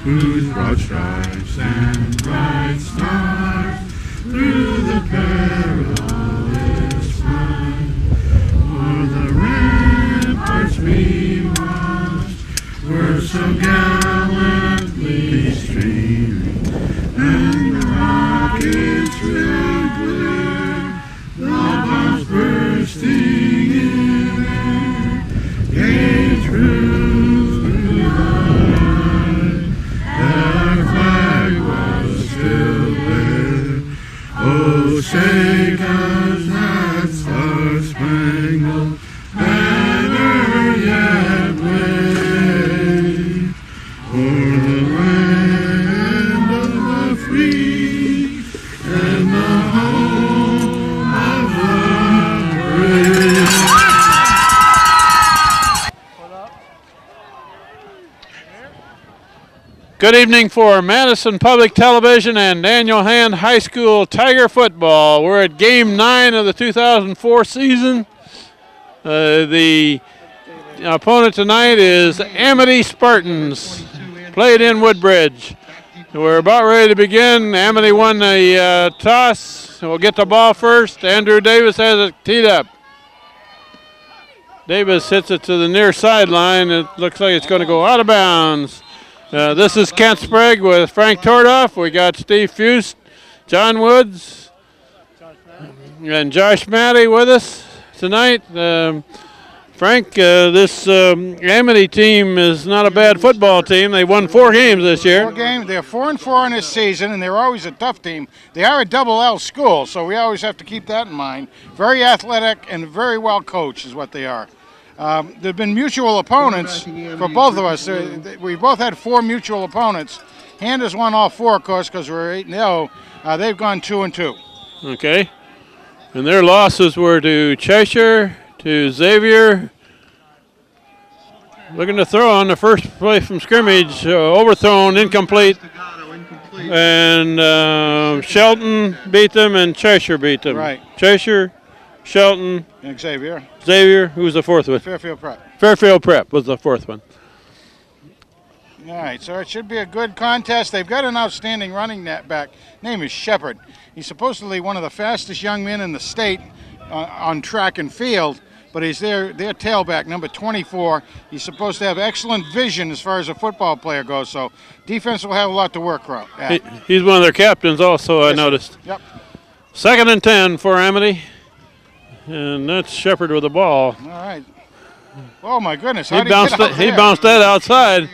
Whose broad stripes and bright stars through the perilous fight, o'er the ramparts we watched, were so gallantly streaming, and the rockets' red glare, the bombs bursting in air, gave truth through the oh, shake us that star-spangled banner yet wave, o'er the land of the free and the home of the brave. Good evening for Madison Public Television and Daniel Hand High School Tiger Football. We're at Game 9 of the 2004 season. The opponent tonight is Amity Spartans, played in Woodbridge. We're about ready to begin. Amity won the toss. We'll get the ball first. Andrew Davis has it teed up. Davis hits it to the near sideline. It looks like it's going to go out of bounds. This is Kent Sprague with Frank Tordoff. We got Steve Fust, John Woods, and Josh Matty with us tonight. Frank, this Amity team is not a bad football team. They won 4 games this year. 4 games. They're 4-4 in this season, and they're always a tough team. They are a double L school, so we always have to keep that in mind. Very athletic and very well coached is what they are. There have been mutual opponents for both of us. We both had 4 mutual opponents. Hand has won all 4, of course, because we're 8-0. They've gone 2-2. Okay. And their losses were to Cheshire, to Xavier. Looking to throw on the first play from scrimmage, overthrown, incomplete. And Shelton beat them, and Cheshire beat them. Right. Cheshire, Shelton, and Xavier. Xavier, who was the fourth one? Fairfield Prep. Fairfield Prep was the fourth one. All right, so it should be a good contest. They've got an outstanding running back. Name is Shepard. He's supposedly one of the fastest young men in the state on track and field, but he's their tailback, number 24. He's supposed to have excellent vision as far as a football player goes, so defense will have a lot to work at. He's one of their captains also, I noticed. Yep. 2nd and 10 for Amity. And that's Shepard with the ball. All right. Oh, my goodness. He bounced that outside.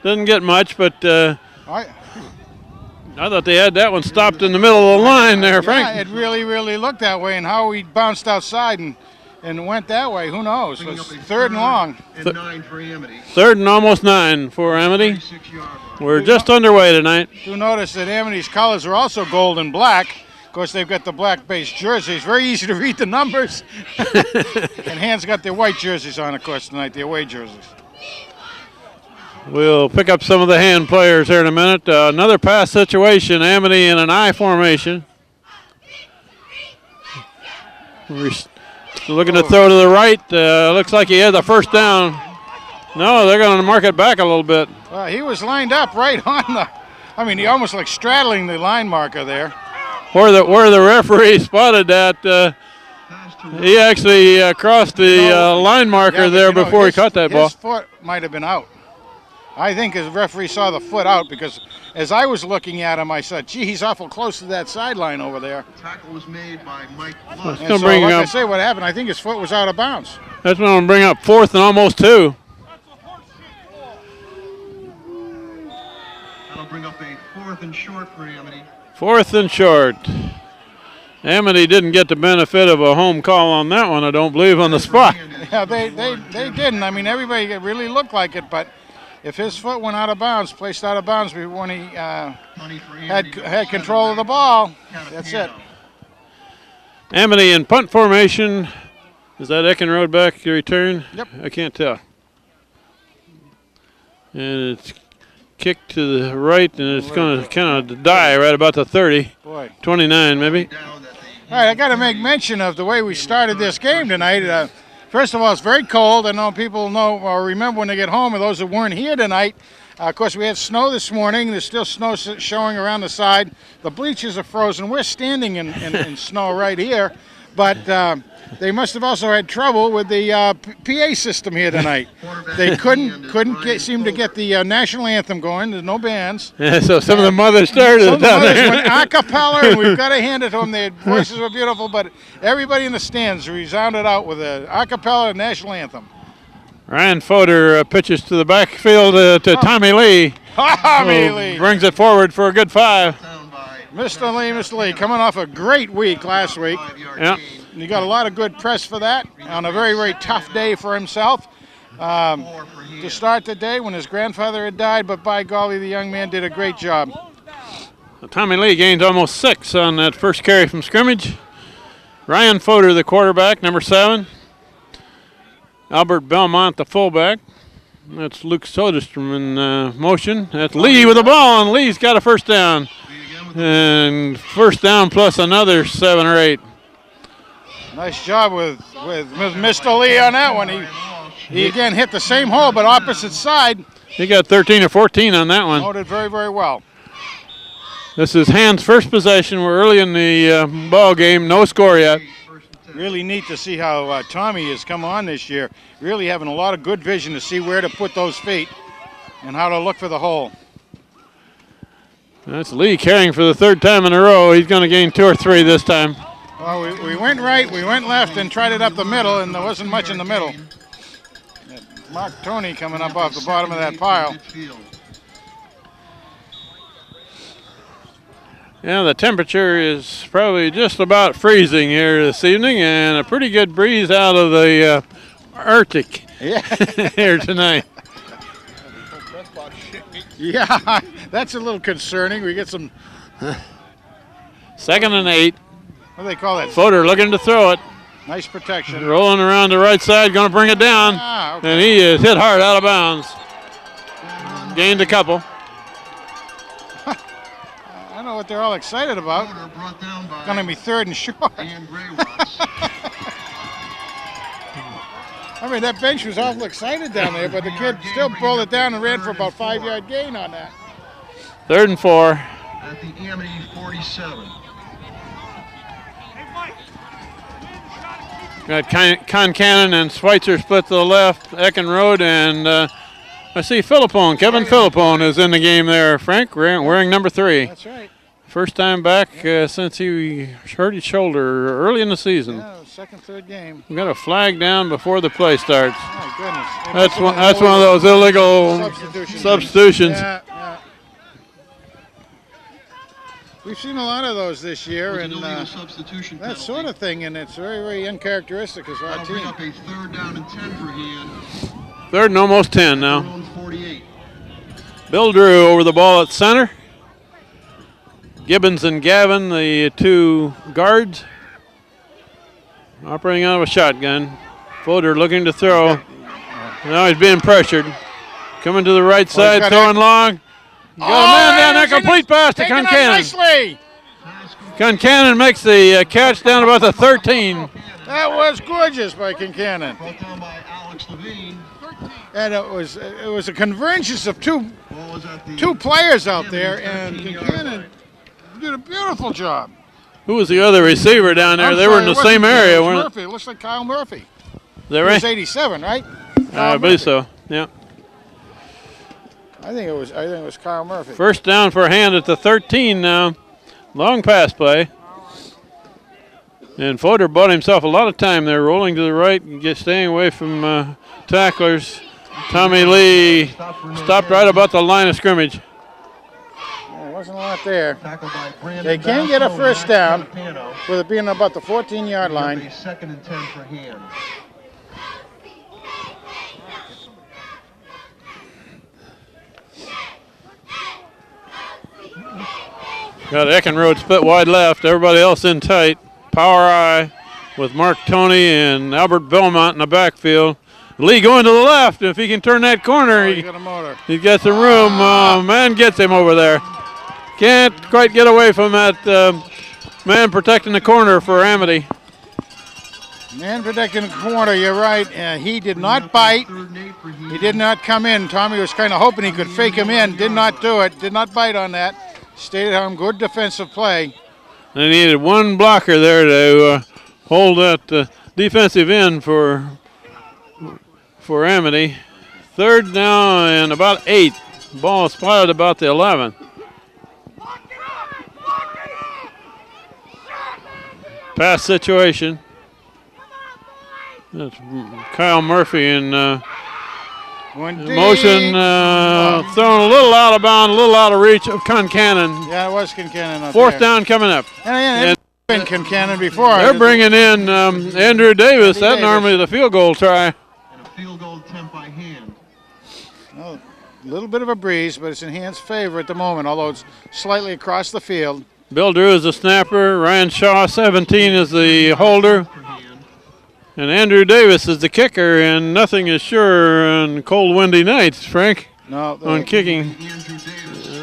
Didn't get much, but I thought they had that one stopped in the middle of the line there, Frank. Yeah, it really, really looked that way. And how he bounced outside and went that way, who knows? It was 3rd and long. And 9 for Amity. 3rd and almost 9 for Amity. We're just underway tonight. Do notice that Amity's colors are also gold and black. Of course, they've got the black-based jerseys. Very easy to read the numbers. And Hand's got their white jerseys on, of course, tonight, the away jerseys. We'll pick up some of the Hand players here in a minute. Another pass situation, Amity in an I formation. We're looking to throw to the right. Looks like he had the first down. No, they're going to mark it back a little bit. He was lined up right on the, he almost like straddling the line marker there. Where the referee spotted that, he actually crossed the line marker there before he caught that ball. His foot might have been out. I think his referee saw the foot out because as I was looking at him, I said, gee, he's awful close to that sideline over there. Tackle was made by Mike Lund. And so, like I say, what happened, I think his foot was out of bounds. That's what I'm going to bring up 4th and almost 2. That'll bring up a 4th and short for Amity. 4th and short. Amity didn't get the benefit of a home call on that one, I don't believe, on the spot. Yeah, they didn't. Everybody really looked like it, but if his foot went out of bounds, placed out of bounds when he had control of the ball, that's it. Amity in punt formation. Is that Eckenrode back to return? Yep. I can't tell. And it's kicked to the right, and it's going to kind of die right about the 30. Boy. 29 maybe. All right, I got to make mention of the way we started this game tonight. First of all, it's very cold. I know people know or remember when they get home, and those that weren't here tonight. Of course, we had snow this morning. There's still snow showing around the side. The bleachers are frozen. We're standing in snow right here. But they must have also had trouble with the PA system here tonight. They couldn't seem to get the national anthem going. There's no bands. Yeah, so some of the mothers started Some of the down mothers there. went a cappella, and we've got to hand it to them. Their voices were beautiful, but everybody in the stands resounded out with a cappella national anthem. Ryan Fodor pitches to the backfield to Tommy Lee. Tommy Lee. Brings it forward for a good 5. Mr. Lee, coming off a great week last week. Yeah. And he got a lot of good press for that on a very, very tough day for himself to start the day when his grandfather had died, but by golly, the young man did a great job. Tommy Lee gains almost 6 on that first carry from scrimmage. Ryan Fodor, the quarterback, number 7. Albert Belmont, the fullback. That's Luke Soderstrom in motion. That's Lee with the ball, and Lee's got a first down. And first down plus another 7 or 8. Nice job with Mr. Lee on that one. He again hit the same hole, but opposite side. He got 13 or 14 on that one. Loaded very, very well. This is Hand's first possession. We're early in the ball game. No score yet. Really neat to see how Tommy has come on this year. Really having a lot of good vision to see where to put those feet and how to look for the hole. That's Lee carrying for the 3rd time in a row. He's going to gain 2 or 3 this time. Well, we went right, we went left, and tried it up the middle, and there wasn't much in the middle. Mark Tony coming up off the bottom of that pile. Yeah, the temperature is probably just about freezing here this evening, and a pretty good breeze out of the Arctic here tonight. Yeah, that's a little concerning. We get some, 2nd and 8. what do they call that? Fodor looking to throw it. Nice protection. Rolling around the right side, going to bring it down. Okay. And he is hit hard out of bounds. Gained a couple. I don't know what they're all excited about. Going to be 3rd and short. I mean, that bench was awful excited down there, but the kid still pulled it down and ran for about 5-yard gain on that. 3rd and 4. At the Amity 47. Got Concannon and Schweitzer split to the left, Eckenrode, and I see Philippone. Kevin Philippone is in the game there, Frank, wearing number 3. That's right. First time back since he hurt his shoulder early in the season. Yeah, 2nd, 3rd game. We got a flag down before the play starts. My goodness. That's one of those illegal substitutions. Yeah, yeah. We've seen a lot of those this year, and that sort of thing, and it's very, very uncharacteristic of our team. Up a 3rd down and 10 for Hand. 3rd and almost 10 now. 48. Bill Drew over the ball at center. Gibbons and Gavin, the 2 guards, operating out of a shotgun. Fodor looking to throw. Now he's being pressured. Coming to the right side, throwing long. Got a man down there, complete pass to Concannon. Concannon makes the catch down about the 13. That was gorgeous by Concannon. Brought down by Alex Levine. And it was a convergence of two players out there, and Concannon did a beautiful job. Who was the other receiver down there? They were in the same area, weren't Murphy. It looks like Kyle Murphy. Is that He right? was 87, right? I believe so. Yeah. I think it was Kyle Murphy. First down for Hand at the 13 now. Long pass play. And Fodor bought himself a lot of time there, rolling to the right and staying away from tacklers. Tommy Lee stopped right about the line of scrimmage. There wasn't a lot there. They can get a first down with it being about the 14-yard line. 2nd and 10 for Hand. Got Eckenrode split wide left, everybody else in tight. power I with Mark Tony and Albert Belmont in the backfield. Lee going to the left. If he can turn that corner, He's got a motor. he's got some room. Man gets him over there. Can't quite get away from that man protecting the corner for Amity. Man protecting the corner, you're right. He did not bite. He did not come in. Tommy was kind of hoping he could fake him in. Did not do it. Did not bite on that. Stayed at home. Good defensive play. They needed one blocker there to hold that defensive end for Amity. Third down and about 8. Ball spotted about the 11. Pass situation. That's Kyle Murphy in motion, thrown a little out of bounds, a little out of reach of Concannon. Yeah, it was Concannon. Fourth down coming up. And been Concannon before. They're bringing in Andrew Davis. That normally the field goal try. And a field goal attempt by hand. Oh, a little bit of a breeze, but it's in Hand's favor at the moment, although it's slightly across the field. Bill Drew is the snapper. Ryan Shaw, 17, is the holder. And Andrew Davis is the kicker, and nothing is sure on cold, windy nights, Frank, on kicking.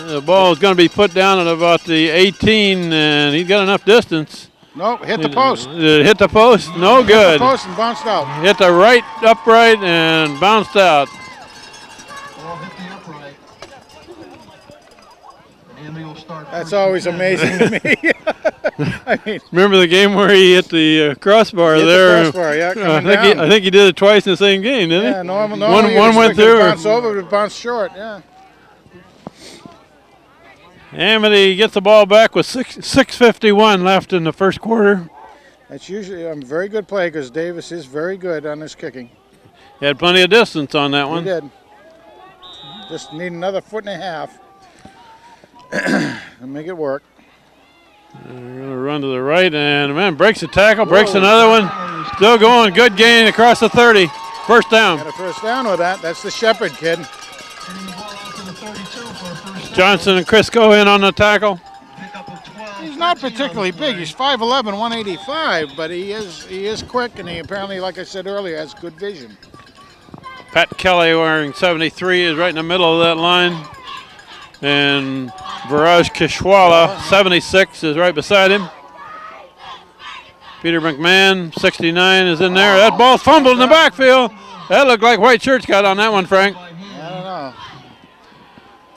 The ball is going to be put down at about the 18, and he's got enough distance. Nope, hit the post. Hit the post? No good. Hit the post and bounced out. Hit the right upright and bounced out. Ball hit the upright. And Amity will start. That's always amazing to me. I mean, remember the game where he hit the crossbar there? The crossbar, yeah, I think he did it twice in the same game, didn't he? Yeah, normally one went through. Bounce over, but bounced short. Yeah. Amity gets the ball back with 6:51 left in the first quarter. That's usually a very good play because Davis is very good on his kicking. He had plenty of distance on that one. He did. Just need another 1.5 to make it work. They're going to run to the right, and man breaks the tackle, breaks another one. Still going, good gain across the 30. First down. Got a first down with that. That's the Shepherd kid. Johnson and Crisco in on the tackle. He's not particularly big. He's 5'11", 185, but he is quick, and he apparently, like I said earlier, has good vision. Pat Kelly wearing 73 is right in the middle of that line. And Viraj Kishwala, 76, is right beside him. Peter McMahon, 69, is in there. That ball fumbled in the backfield. That looked like white shirts got on that one, Frank. I don't know.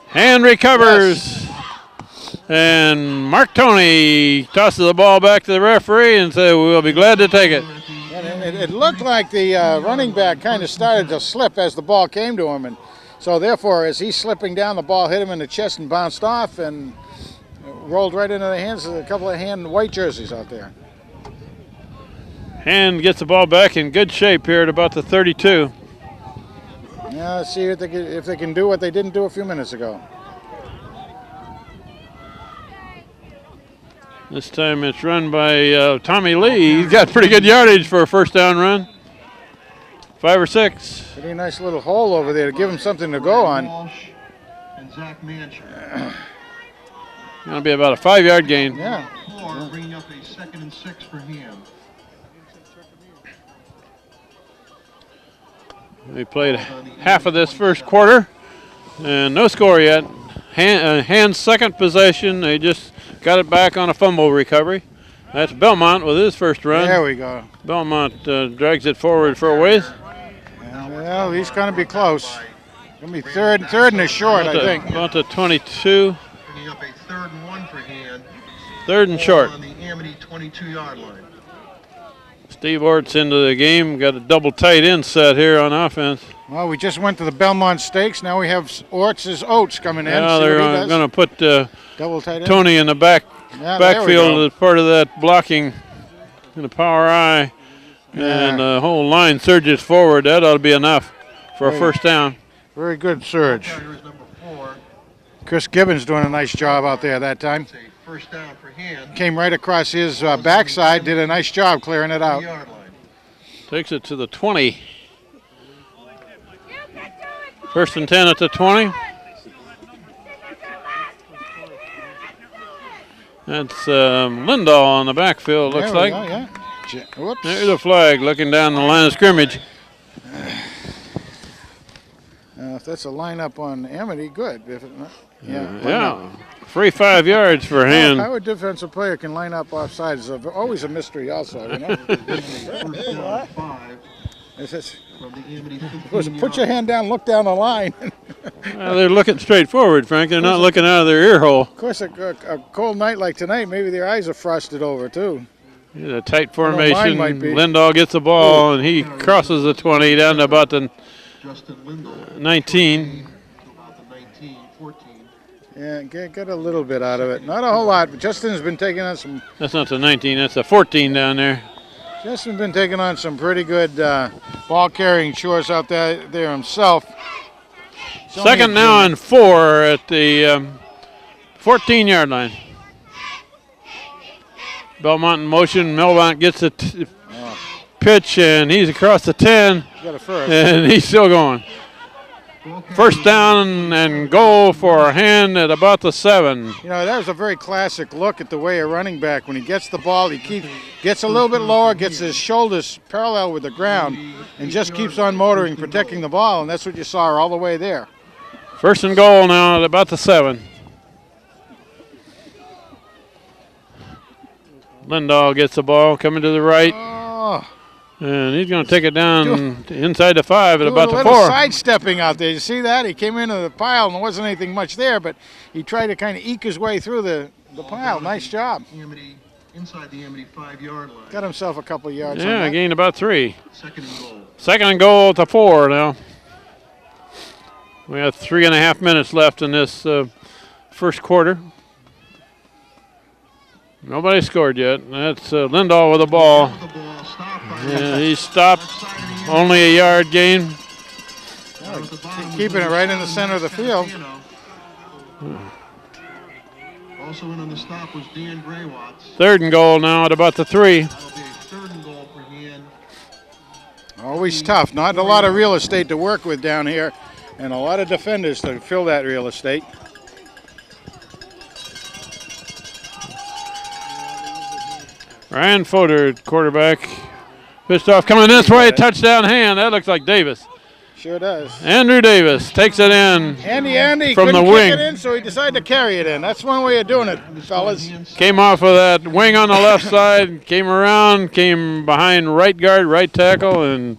Hand recovers. Yes. And Mark Tony tosses the ball back to the referee and says, we'll be glad to take it. And it looked like the running back kind of started to slip as the ball came to him. And so, therefore, as he's slipping down, the ball hit him in the chest and bounced off and rolled right into the hands of a couple of Hand white jerseys out there. Hand gets the ball back in good shape here at about the 32. Yeah, let's see if they can do what they didn't do a few minutes ago. This time it's run by Tommy Lee. He's got pretty good yardage for a first down run. 5 or 6. Pretty nice little hole over there to give him something to go on. And Zach Mancher. Going to be about a 5-yard gain. Yeah. Bringing up a 2nd and 6 for Hand. We played half of this first quarter, and no score yet. Hand's second possession. They just got it back on a fumble recovery. That's Belmont with his first run. There we go. Belmont drags it forward for a ways. Well, he's going to be close. Going to be third and a short, I think. About the 22. Bringing up a 3rd and 1 for Hand. 3rd and short. On the Amity 22-yard line. Steve Ort's into the game. Got a double tight end set here on offense. Well, we just went to the Belmont Stakes. Now we have Ort's Oats coming in. Yeah, they're going to put double tight end. Tony in the backfield as part of that blocking in the power I. Yeah. And the whole line surges forward. That ought to be enough for a first down. Very good surge. Chris Gibbons doing a nice job out there that time. First down for Hand. Came right across his backside, did a nice job clearing it out. Takes it to the 20. 1st and 10 at the 20. That's Lindahl on the backfield, looks There we like. go, yeah. Whoops. There's a flag looking down the line of scrimmage. If that's a lineup on Amity, good. If it not, Yeah. Free 5 yards for Hand. How a defensive player can line up offside is always a mystery also, you know? First down 5 It's just, from the Amity 15 put your hand down, look down the line. Well, they're looking straight forward, Frank. They're not looking out of their ear hole. Of course, a cold night like tonight, maybe their eyes are frosted over, too. A tight mine formation. might be. Lindahl gets the ball, and he crosses the 20 down to about the Justin Lindahl 19. to about the 19, 14. Yeah, get a little bit out of it. Not a whole lot, but Justin's been taking on some. That's not the 19. That's the 14 down there. Justin's been taking on some pretty good ball carrying chores out there himself. It's only Second a now junior. and 4 at the 14-yard line. Belmont in motion. Melmont gets the pitch, and he's across the 10, Got a first. and he's still going. First down and goal for Hand at about the 7. You know, that was a very classic look at the way a running back, when he gets the ball, he gets a little bit lower, gets his shoulders parallel with the ground, and just keeps on motoring, protecting the ball, and that's what you saw all the way there. First and goal now at about the 7. Lindahl gets the ball coming to the right, Oh, and he's going to take it down inside the 5 at doing about a the little 4. sidestepping out there. You see that? He came into the pile, and there wasn't anything much there, but he tried to kind of eke his way through the pile. Nice job. Amity, inside the Amity 5-yard line. Got himself a couple of yards on Yeah, that. gained about 3. Second and goal. Second and goal at the 4 now. We have 3.5 minutes left in this first quarter. Nobody scored yet. That's Lindahl with the ball. With the ball, stopped by Yeah, he stopped. left side of the end. Only a yard gain. Down at the bottom Keeping it right in the center of the field. Also in on the stop was Dan Graywatts. Third and goal now at about the 3. That'll be a third and goal for Hand. Always tough. Not a lot of real estate to work with down here, and a lot of defenders to fill that real estate. Ryan Fodor, quarterback. Pitched off, coming this way, touchdown Hand. That looks like Davis. Sure does. Andrew Davis takes it in. Andy From couldn't the kick wing. it in, so he decided to carry it in. That's one way of doing it, fellas. Came off of that wing on the left side, came around, came behind right guard, right tackle, and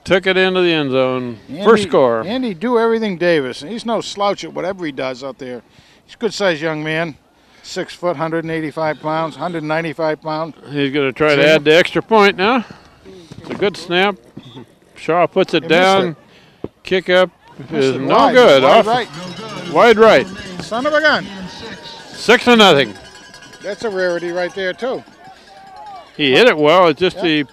took it into the end zone. First score. Andy do everything Davis. He's no slouch at whatever he does out there. He's a good-sized young man. 6 foot, 185 pounds, 195 pounds. He's going to try to add the extra point now. It's a good snap. Shaw puts it He down. missed Kick up is it no wide, good. wide Off- right. No good. Wide right. Son of a gun. And 6. 6-0. That's a rarity right there, too. He hit it well. It's just he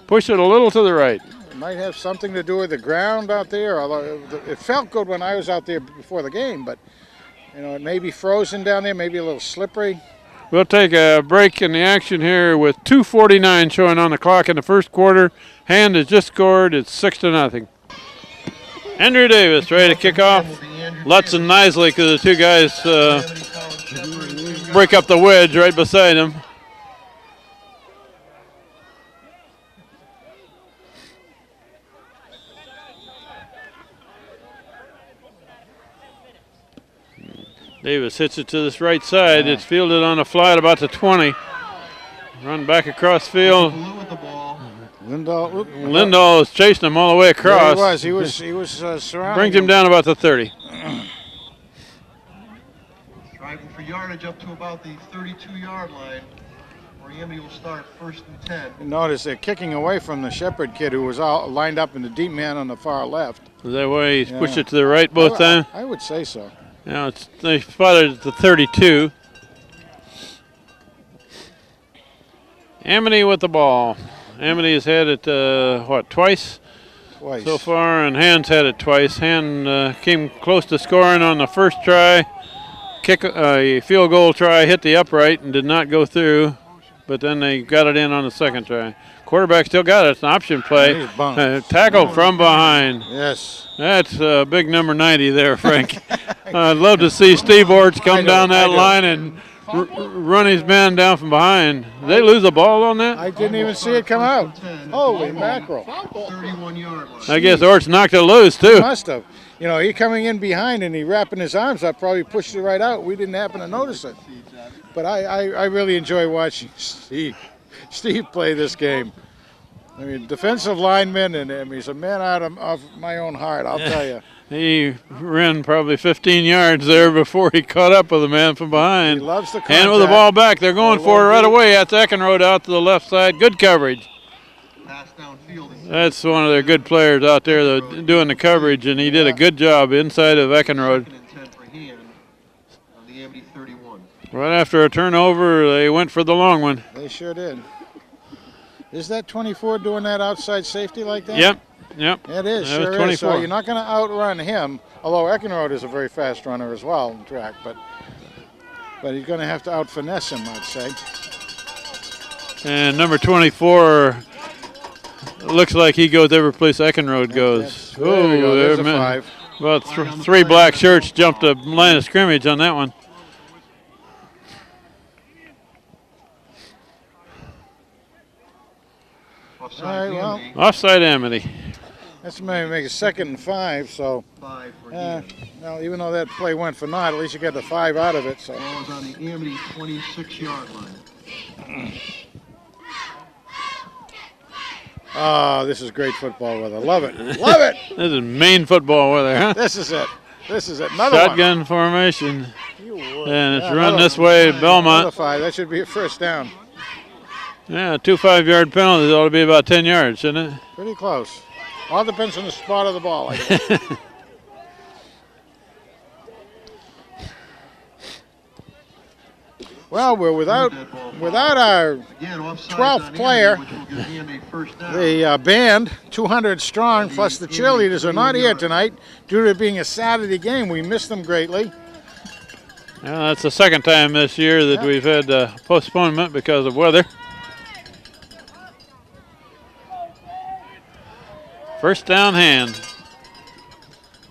pushed it a little to the right. It might have something to do with the ground out there, although it felt good when I was out there before the game, but you know, it may be frozen down there, maybe a little slippery. We'll take a break in the action here with 2:49 showing on the clock in the first quarter. Hand has just scored. It's 6-0. Andrew Davis ready to kick off. Lutz and Nisley, because the two guys break up the wedge right beside him. Davis hits it to this right side. It's fielded on the fly at about the 20. Run back across field. Blue with the ball. Lindahl is chasing him all the way Yeah, across. he was surrounded. Brings him down about the 30. Driving for yardage up to about the 32-yard line. Where Amity will start first and 10. Notice they're kicking away from the Shepherd kid who was all lined up in the deep man on the far left. Is that why he's pushed Yeah. it to the right both times? I would say so. Now they spotted it at the 32. Amity with the ball. Amity has had it, twice Twice. so far, and Hand's had it twice. Hand came close to scoring on the first try. A field goal try hit the upright and did not go through, but then they got it in on the second try. Quarterback still got it. It's an option play. He's bumped. Tackle from behind. Yes. That's big number 90 there, Frank. I'd love to see Steve Orts come I do, down that I do. line and run his man down from behind. Did they lose the ball on that? I didn't even see it come out. Holy mackerel. 31-yard line. I guess Orts knocked it loose, He too. must have. You know, he coming in behind and he wrapping his arms up, probably pushed it right out. We didn't happen to notice it. But I really enjoy watching Steve play this game. I mean, defensive lineman, and I mean, he's a man out of my own heart, I'll tell you. He ran probably 15 yards there before he caught up with the man from behind. He loves the contact. And with the ball back, they're going for it right away. That's Eckenrode out to the left side. Good coverage. Pass downfield. That's one of their good players out there that doing the coverage, and he did a good job inside of Eckenrode. Second and 10 for hand on the Amity 31. Right after a turnover, they went for the long one. They sure did. Is that 24 doing that outside safety like that? Yep. It is, That was sure 24. is. So you're not going to outrun him, although Eckenrode is a very fast runner as well in track, but he's going to have to out-finesse him, I'd say. And number 24 looks like he goes every place Eckenrode goes. There we go. There's a man. 5. About three black shirts jumped the line of scrimmage on that one. Offside All right, well. Amity, Offside Amity. That's maybe make it 2nd and 5, so 5 for hand. well, even though that play went for naught, at least you got the 5 out of it. So Ball is on the Amity 26-yard line. oh, this is great football weather. Love it. Love it. This is Maine football weather, huh? This is it. This is it. Another Shotgun formation. one. You would. And it's Yeah, run another- this way, Another Belmont. 5. That should be a first down. Yeah, 2 5-yard penalties ought to be about 10 yards, shouldn't it? Pretty close. All depends on the spot of the ball, I guess. Well, we're without our Again, offside 12th on player. Amity, which will give Amity first down. the band, 200 strong, plus the cheerleaders are not here tonight due to it being a Saturday game. We missed them greatly. Yeah, that's the second time this year that Yeah. we've had postponement because of weather. First down hand.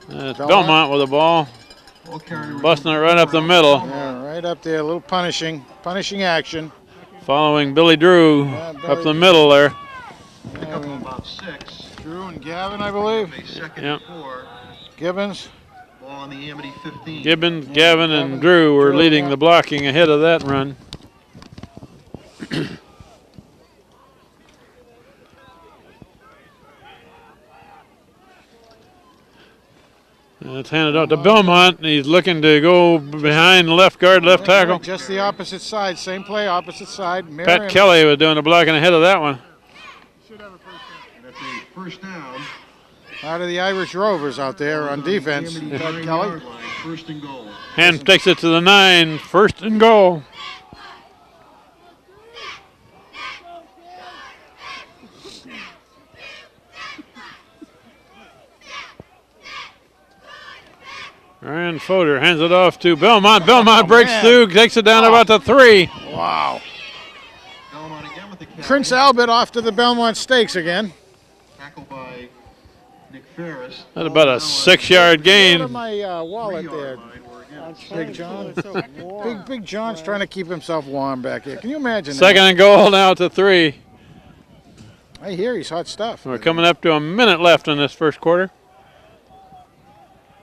That's Belmont with the ball, Ball carrier busting it right up the middle, Yeah, right up there, a little punishing action. following Billy Drew Yeah, up Billy the middle there. Pickup of about 6. Drew and Gavin, I believe. A second Yep. and 4. Gibbons. Ball on the Amity 15. Gibbons, Yeah, Gavin, Gavin, and Drew were Drew, leading yeah. the blocking ahead of that run. It's handed out to Belmont, and he's looking to go behind the left guard, left tackle. Just the opposite side, same play, opposite side. Pat Marion. Kelly was doing the blocking ahead of that one. And that's a first down. Out of the Irish Rovers out there on defense. Amity Pat 9-yard Kelly. line, first and goal. Hand takes it to the 9, first and goal. Ryan Fodor hands it off to Belmont. Belmont breaks man. through, takes it down about the 3. Wow. Belmont again with the carry. Prince Albert off to the Belmont Stakes again. Tackled by Nick Ferris. That's about a 6-yard Out gain. of my wallet there. Big John. Big John's trying to keep himself warm back here. Can you imagine that? Second and goal now to 3. I hear he's hot stuff. We're coming up to a minute left in this first quarter.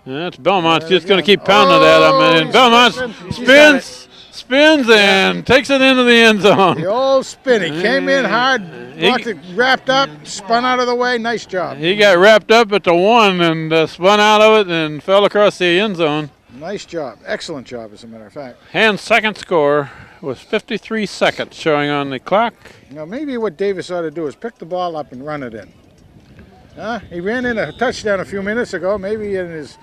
That's Belmont's just going to keep pounding at him, and he's Belmont spinning. spins and takes it into the end zone. The old spin. He came in hard, blocked it, wrapped up, spun out of the way. Nice job. He got wrapped up at the 1 and spun out of it and fell across the end zone. Nice job. Excellent job, as a matter of fact. Hand's second score was 53 seconds showing on the clock. Now, maybe what Davis ought to do is pick the ball up and run it in. He ran in a touchdown a few minutes ago. Maybe in his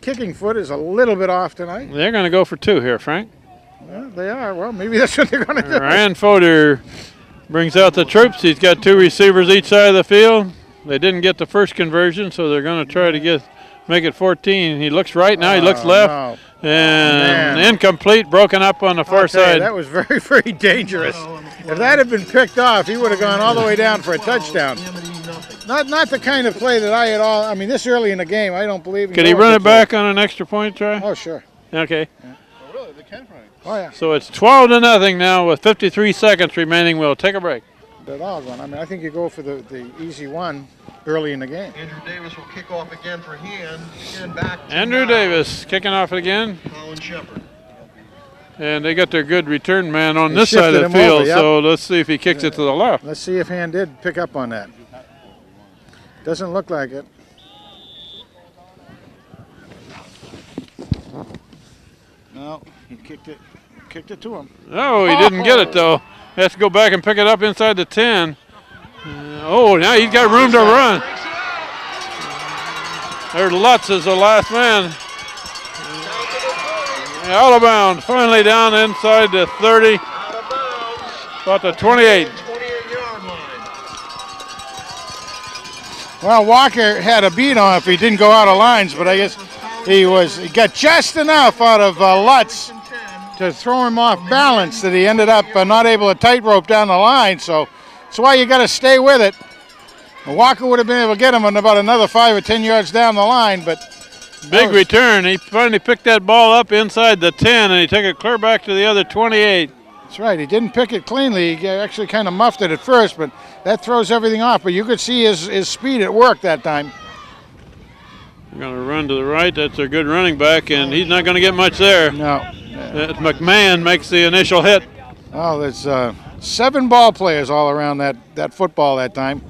kicking foot is a little bit off tonight. They're going to go for 2 here, Frank. Well, they are. Well, maybe that's what they're going to do. Ryan Fodor brings out the troops. He's got 2 receivers each side of the field. They didn't get the first conversion, so they're going to try to make it 14. He looks right now. He looks left. No. And man. incomplete, broken up on the far I'll tell you, side. that was very, very dangerous. If that had been picked off, he would have gone all the way down for a touchdown. Amity nothing. Not the kind of play that I had all. I mean, this early in the game, I don't believe. in Could he going run for it back on an extra point try? two. Oh, sure. Okay. Well, really, Oh, yeah. So it's 12-0 now with 53 seconds remaining. We'll take a break. The dog one. I mean, I think you go for the easy one early in the game. Andrew Davis will kick off again for hand. Again back to Andrew Davis kicking off it again. Colin Shepard. And they got their good return man on They this side of the shifted him field, over, yep. so let's see if he kicks it to the left. Let's see if Hand did pick up on that. Doesn't look like it. No, he kicked it to him. No, he didn't get it though. He has to go back and pick it up inside the 10. Oh, now he's got room to run. There's Lutz as the last man. Out of bounds, finally down inside the 30, about the 28. 28-yard line. Well, Walker had a beat on if he didn't go out of lines, but I guess he got just enough out of Lutz to throw him off balance that he ended up not able to tightrope down the line. So that's why you got to stay with it. Walker would have been able to get him in about another 5 or 10 yards down the line, but big return. He finally picked that ball up inside the 10, and he took it clear back to the other 28. that's right. He didn't pick it cleanly. He actually kind of muffed it at first, but that throws everything off. But you could see his speed at work that time. They're going to run to the right. That's their good running back, and he's not going to get much there. No. McMahon makes the initial hit. Oh, there's 7 ball players all around that football that time.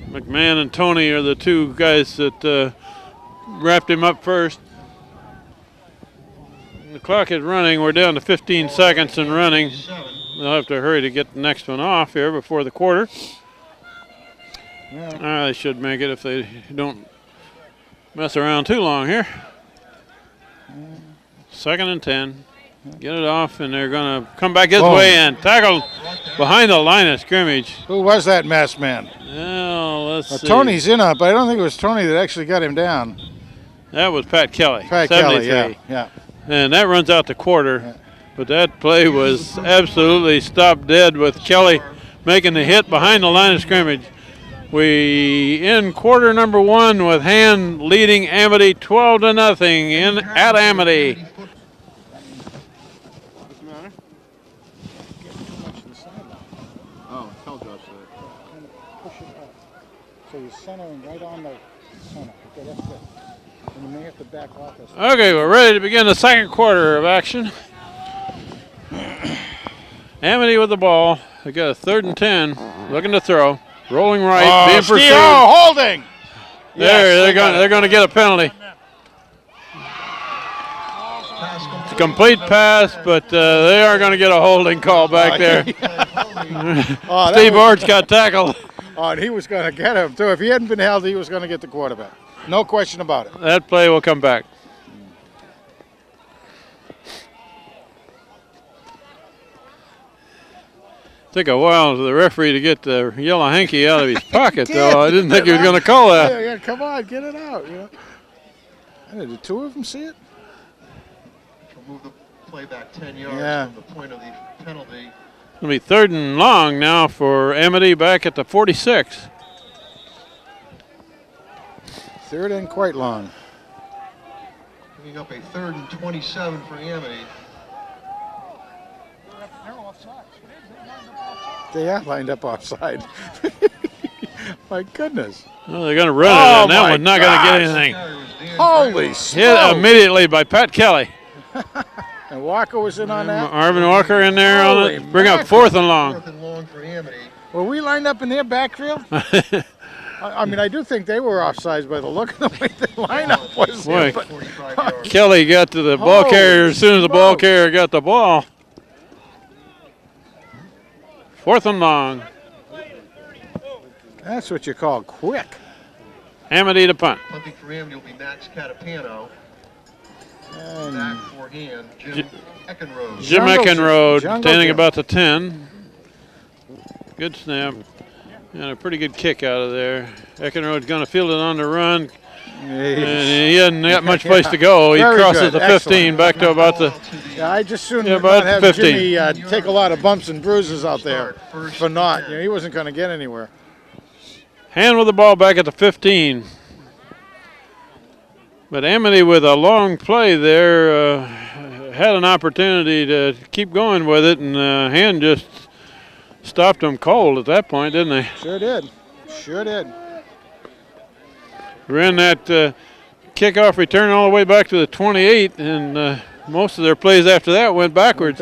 McMahon and Tony are the two guys that wrapped him up first. The clock is running. We're down to 15 seconds and running. They'll have to hurry to get the next one off here before the quarter. Yeah. They should make it if they don't mess around too long here. 2nd and 10. Get it off, and they're going to come back his way and tackle behind the line of scrimmage. Who was that masked man? Well, let's see. Tony's in on it, but I don't think it was Tony that actually got him down. That was Pat Kelly. Pat 73. Kelly, yeah. And that runs out the quarter. But that play was absolutely stopped dead with Kelly making the hit behind the line of scrimmage. We end quarter number 1 with Hand leading Amity 12-0 at Amity. What's the matter? Oh, tell Josh that. Push it up. So you're centering right on the center. Okay, that's good. And you may have to back off this. Okay, we're ready to begin the second quarter of action. Amity with the ball. They got a 3rd and 10, looking to throw. Rolling right, being pursued. Holding. They're going to get a penalty. It's a complete pass, but they are going to get a holding call back there. Steve Orch got tackled. Oh, and he was going to get him, too. If he hadn't been held, he was going to get the quarterback. No question about it. That play will come back. Took a while for the referee to get the yellow hanky out of his pocket, though. I didn't think he was going to call that. Yeah, come on, get it out. You know. Did the 2 of them see it? We'll move the play back 10 yards from the point of the penalty. It'll be 3rd and long now for Amity back at the 46. 3rd and quite long. Bringing up a 3rd and 27 for Amity. They are lined up offside. My goodness. Well, they're going to run it, and that one's not going to get anything. Holy smokes. Hit immediately by Pat Kelly. And Walker was in on that? Marvin Walker in there on it. Bring up 4th and long. 4th and long for Amity. Were we lined up in their backfield? I mean, I do think they were offsides by the look of the way the lineup was. Boy, there, but Kelly got to the ball carrier as soon as the ball carrier got the ball. 4th and long. That's what you call quick. Amity to punt. Punting for Amity will be Max Catapano. And Back for Hand, Jim Eckenrode. Jim Eckenrode standing Jim. about the 10. Good snap. And a pretty good kick out of there. Eckenrode's going to field it on the run. And he hasn't got much place to go. He Very crosses good. the 15 Excellent. back to about the... Yeah, I just soon about not have 15. Jimmy take a lot of bumps and bruises out there for not. You know, he wasn't going to get anywhere. Hand with the ball back at the 15. But Amity with a long play there had an opportunity to keep going with it, and Hand just stopped them cold at that point, didn't they? Sure did. Sure did. Ran that kickoff return all the way back to the 28, and most of their plays after that went backwards.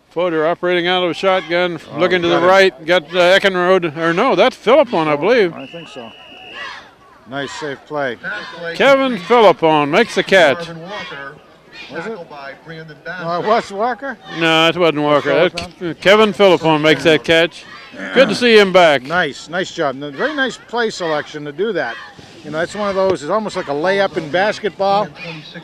Fodor operating out of a shotgun, looking to the right, got Eckenrode, or no, that's Philippon, I believe. I think so. Nice safe play. Kevin Philippon makes the catch. Was it? No, it was Walker? No, it wasn't Walker. Kevin Philippon makes that catch. Good to see him back. Nice job. And a very nice play selection to do that. You know, it's one of those, it's almost like a layup in basketball,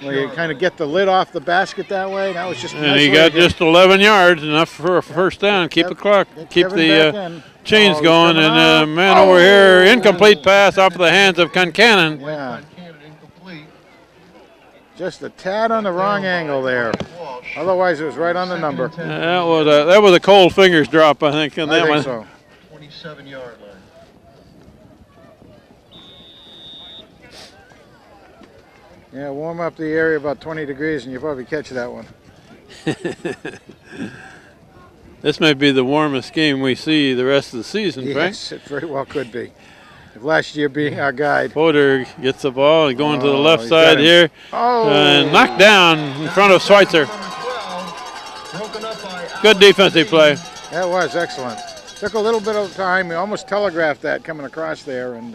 where you kind of get the lid off the basket that way. That was just and he got just 11 yards, enough for a first down. Keep the clock, keep the chains going. And man over here, incomplete pass off the hands of Concannon. Yeah. Just a tad on the wrong angle there. Otherwise, it was right on the number. That was a cold fingers drop, I think. On that one. So. 27-yard line. Yeah, warm up the area about 20 degrees, and you'll probably catch that one. This may be the warmest game we see the rest of the season, Frank. Yes, it very well could be. Last year being our guide. Fodor gets the ball and going to the left side here. And knocked down in front of Schweitzer. Good defensive play. That was excellent. Took a little bit of time. We almost telegraphed that coming across there. And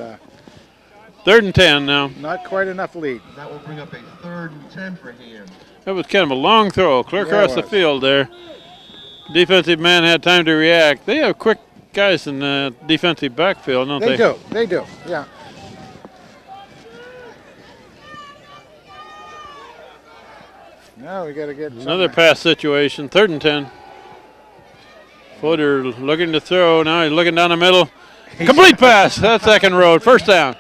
3rd and 10 now. Not quite enough lead. That will bring up a 3rd and 10 for him. That was kind of a long throw, clear across the field there. Defensive man had time to react. They have quick guys in the defensive backfield, don't they? They do, yeah. Now we got to get another pass situation, 3rd and 10. Fodor looking to throw, now he's looking down the middle. Complete pass, that's Eckenrode, first down.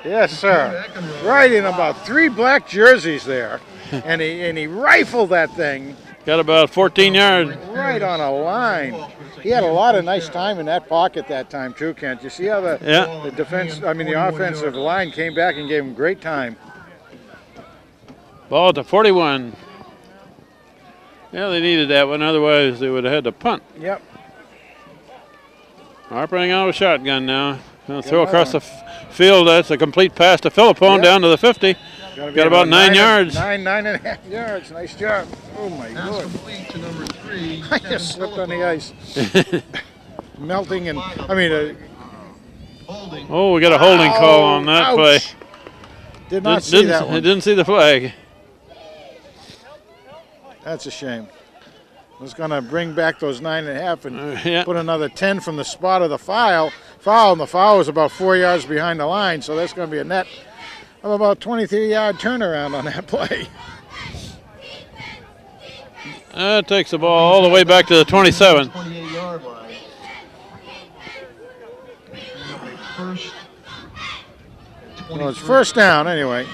Yes, sir. Right in about 3 black jerseys there, and he rifled that thing. Got about 14 yards. Right on a line. He had a lot of nice time in that pocket that time too, Kent. You see how the defense, the offensive line came back and gave him great time. Ball to 41. Yeah, they needed that one, otherwise they would have had to punt. Yep. Operating out of a shotgun now. Gonna throw across the field. That's a complete pass to Philippon down to the 50. Got about 9 yards. 9.5 yards. Nice job. Oh my God. Complete to number 3. I just slipped on the ice. Melting and holding. Oh, we got a holding call on that play. Did not see that one. Didn't see the flag. That's a shame. I was going to bring back those 9.5 and put another 10 from the spot of the foul, and the foul was about 4 yards behind the line, so that's going to be a net of about 23-yard turnaround on that play. That takes the ball all the way back to the 27. 28-yard line. Well, it's first down anyway.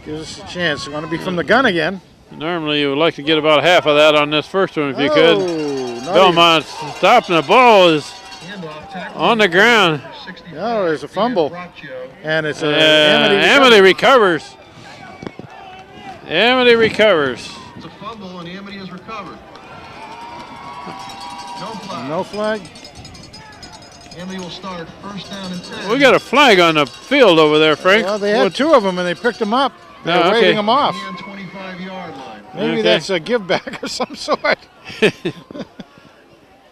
Gives us a chance. We're going to be from the gun again. Normally you would like to get about half of that on this first one if you could. Belmont stopping the ball is on the ground. No, there's a fumble. And it's Amity recovers. Amity recovers. It's a fumble and Amity has recovered. No flag. Amity will start first down and 10. We got a flag on the field over there, Frank. Well, they had 2 of them and they picked them up. They're waving them off. 25-yard line. Maybe that's a give back of some sort.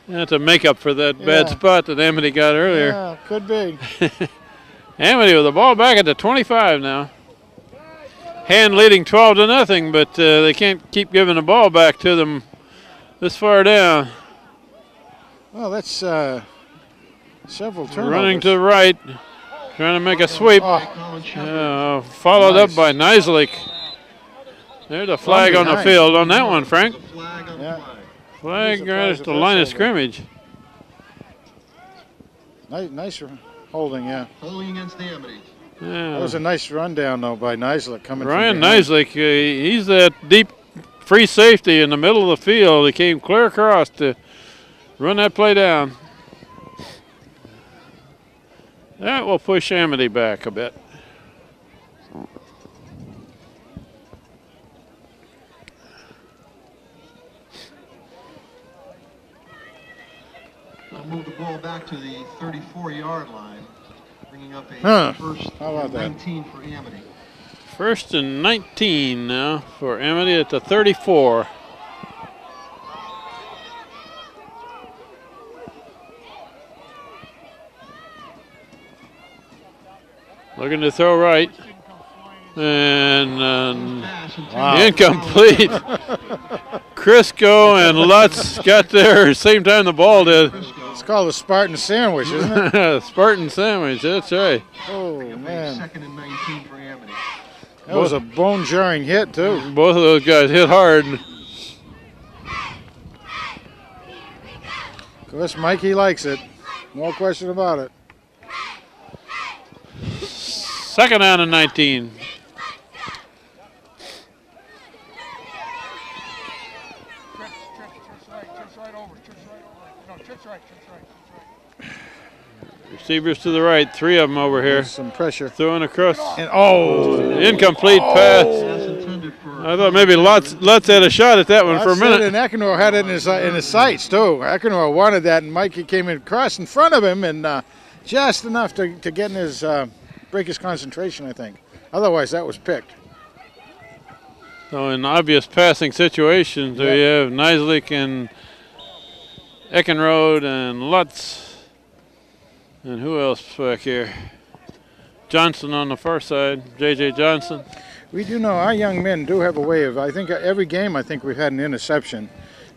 That's a makeup for that bad spot that Amity got earlier. Yeah, could be. Amity with the ball back at the 25 now. Hand leading 12-0, but they can't keep giving the ball back to them this far down. Well, that's several turnovers. Running to the right, trying to make a sweep. Followed up by Neislich. There's a flag on the field on that one, Frank. Flag right at the line of scrimmage. Nice holding, yeah. Holding against Amity. Yeah. That was a nice rundown, though, by Neislich coming Ryan from behind. Neislich, he's that deep free safety in the middle of the field. He came clear across to run that play down. That will push Amity back a bit. They'll move the ball back to the 34-yard line, bringing up a first How about that? 19 for Amity. First and 19 now for Amity at the 34. Looking to throw right. And incomplete. Crisco and Lutz got there same time the ball did. It's called a Spartan sandwich, isn't it? Spartan sandwich, that's right. Oh, man. Second and 19 for Amity. That was a bone-jarring hit, too. Both of those guys hit hard. Of course, Mikey likes it. No question about it. Second down and 19. Receivers to the right, 3 of them over here. There's some pressure. Throwing across. And Incomplete pass. I thought maybe Lutz had a shot at that one for a minute. And Ekenor had it in his sights, too. Ekenor wanted that, and Mikey came across in front of him, and just enough to get in his, break his concentration, I think. Otherwise, that was picked. So in obvious passing situations, we have Neislich and Eckenrode and Lutz. And who else back here? Johnson on the far side, J.J. Johnson. We do know our young men do have a way of, I think every game I think we've had an interception.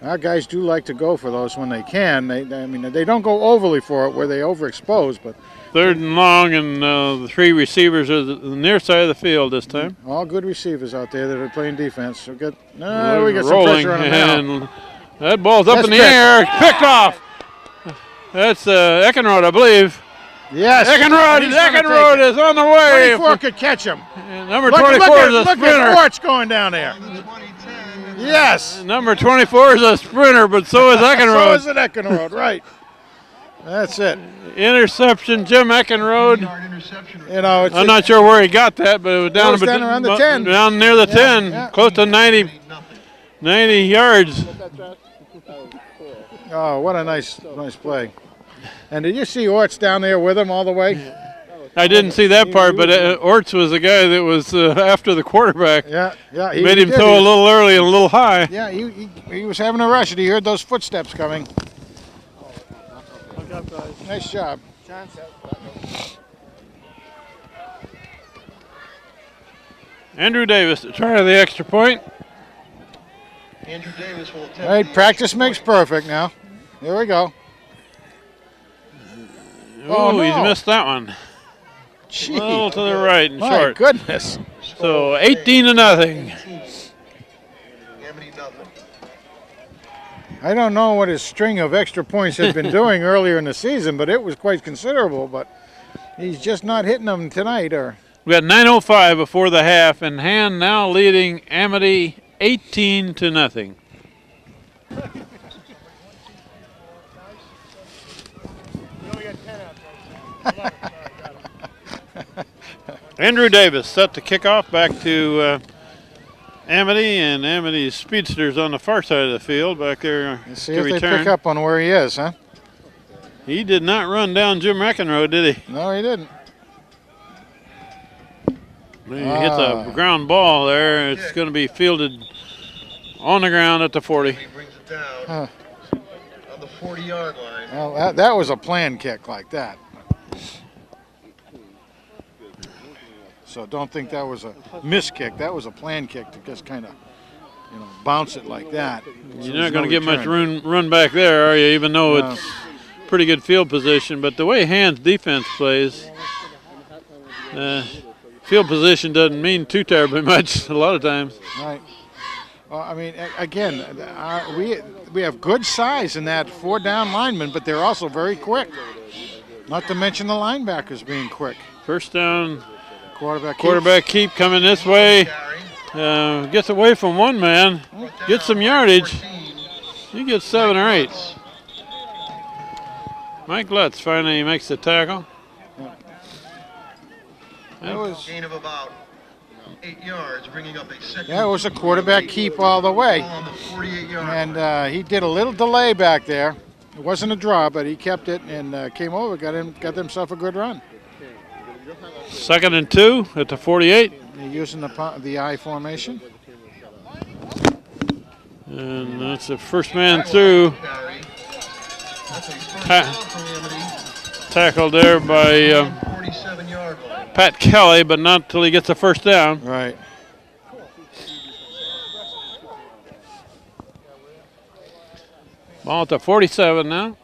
Our guys do like to go for those when they can. I mean, they don't go overly for it where they overexpose, but. Third and long, and the 3 receivers are the near side of the field this time. All good receivers out there that are playing defense. So we got rolling, some pressure on them now. And that ball's up in the air, picked off. That's Eckenrode, I believe. Yes. Eckenrode is on the way. 24 could catch him. And number 24 is a sprinter. Look at Orts going down there. Yes. Number 24 is a sprinter, but so is Eckenrode. So is it Eckenrode, right. That's it. Interception, Jim Eckenrode. You know, I'm not sure where he got that, but it was down around the 10. Down near the 10, close to 90 yards. Oh, what a nice play. And did you see Orts down there with him all the way? I didn't see that part, but Orts was the guy that was after the quarterback. Yeah. Made him throw a little early and a little high. Yeah, he was having a rush, and he heard those footsteps coming. Nice job. Andrew Davis to try the extra point. Andrew Davis will attempt. All right, practice makes perfect now. Here we go. Oh, no. He's missed that one. Gee. A little to the right and My short. goodness. So 18-0. I don't know what his string of extra points had been doing earlier in the season, but it was quite considerable. But he's just not hitting them tonight. We got 9:05 before the half, and Hand now leading Amity 18-0. Andrew Davis set to kick off back to Amity, and Amity's speedsters on the far side of the field back there Let's see to if return. they pick up on where he is, huh? He did not run down Jim Eckenrode, did he? No, he didn't. He hits a ground ball there. It's going to be fielded on the ground at the 40. He brings it down on the 40-yard line. Well, that was a planned kick like that. So don't think that was a miss kick. That was a planned kick to just kind of, bounce it like that. You're not going to get much run back there, are you? Even though it's pretty good field position. But the way Hand's defense plays, field position doesn't mean too terribly much a lot of times. Right. Well, I mean, again, we have good size in that 4-down linemen, but they're also very quick. Not to mention the linebackers being quick. First down. Quarterback keep coming this way. Gets away from one man. Gets some yardage. He gets 7 or 8. Mike Lutz finally makes the tackle. That was gain of about 8 yards, bringing up a second. Yeah, it was a quarterback keep all the way. On the 48-yard and he did a little delay back there. It wasn't a draw, but he kept it and came over, got himself a good run. 2nd and 2 at the 48. They're using the I formation. And that's the first man through. Tackled there by Pat Kelly, but not till he gets the first down. Right. Ball at the 47 now.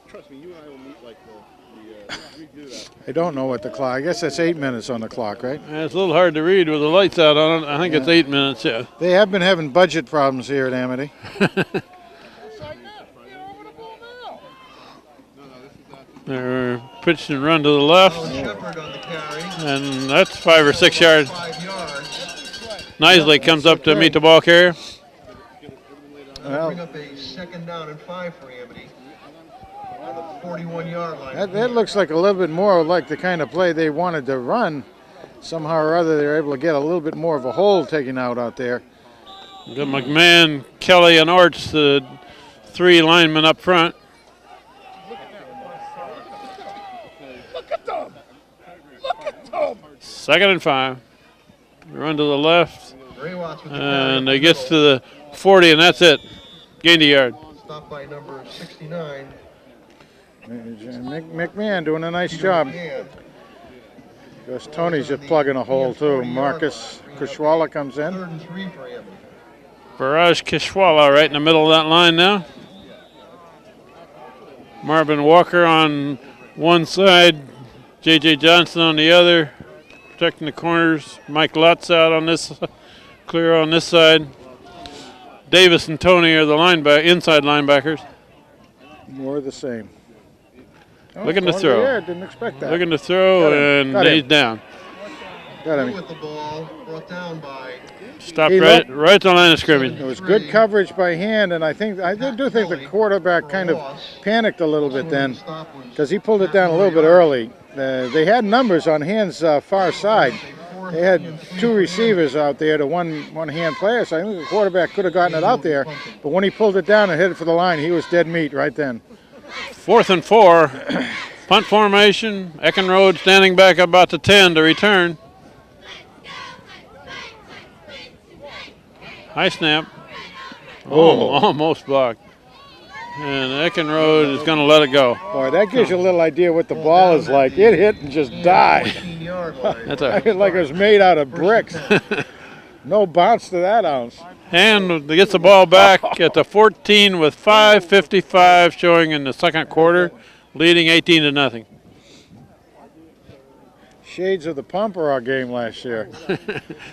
Trust me, you and I will meet like we do that. I don't know what the clock. I guess that's 8 minutes on the clock, right? Yeah, it's a little hard to read with the lights out on it. I think it's 8 minutes, yeah. They have been having budget problems here at Amity. They're pitch and run to the left. And that's 5 or 6 yards. Nisley comes up to meet the ball carrier. Well, bring up a 2nd down and 5 for Amity on the 41-yard line. That looks like a little bit more like the kind of play they wanted to run. Somehow or other, they were able to get a little bit more of a hole taken out there. Got McMahon, Kelly, and Orts, the 3 linemen up front. Look at them! Look at them! 2nd and 5. Run to the left. And it gets to the 40, and that's it. Gained a yard. Stopped by number 69. McMahon doing a nice job. Because Tony's just plugging a hole too. Marcus Kushwala comes in. 3rd and 3 for Amity. Barrage Kishwala right in the middle of that line now. Marvin Walker on one side, J.J. Johnson on the other, protecting the corners. Mike Lutz out on this, clear on this side. Davis and Tony are the inside linebackers. More of the same. Oh, Looking to throw. Yeah, didn't expect that. Looking to throw, and he's down. Got him. With the ball, brought down by. Stopped right at the line of scrimmage. It was good coverage by hand, and I do think the quarterback kind of panicked a little bit then, because he pulled it down a little bit early. They had numbers on hands far side. They had 2 receivers out there to one hand player, so I think the quarterback could have gotten it out there. But when he pulled it down and hit it for the line, he was dead meat right then. 4th and 4. Punt formation. Eckenrode standing back about the 10 to return. High snap. Oh, almost blocked. And Eckenrode is going to let it go. Boy, that gives you a little idea what the ball is like. It hit and just died. That's like it was made out of bricks. No bounce to that ounce. And gets the ball back at the 14 with 5:55 showing in the 2nd quarter, leading 18-0. Shades of the Pompera game last year.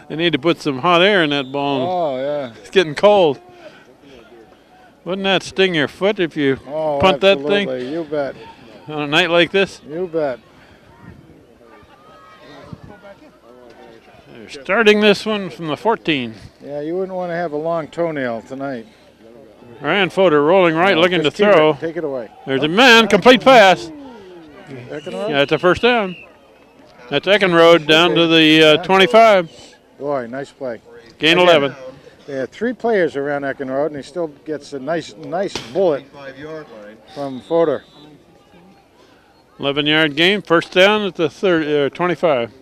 They need to put some hot air in that ball. Oh, yeah. It's getting cold. Wouldn't that sting your foot if you punt that thing? You bet. On a night like this? You bet. They're starting this one from the 14. Yeah, you wouldn't want to have a long toenail tonight. Ryan Fodor rolling right, looking to throw. Take it away. There's a man, complete pass. Eckenrode? Yeah, it's a first down. That's Eckenrode down to the 25. Boy, nice play. Gain 11. They had 3 players around Eckenrode, and he still gets a nice bullet from Fodor. 11-yard gain, first down at the 25.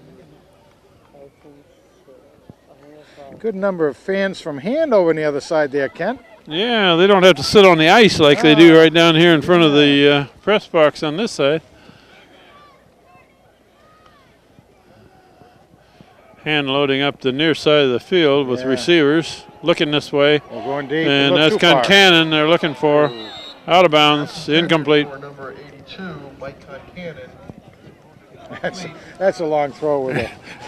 Good number of fans from Hand over on the other side there, Kent. Yeah, they don't have to sit on the ice like they do right down here in front of the press box on this side. Hand loading up the near side of the field with receivers, looking this way. We're going deep. And that's Concannon they're looking for. Out of bounds, incomplete. Number 82, Mike Concannon. That's a long throw with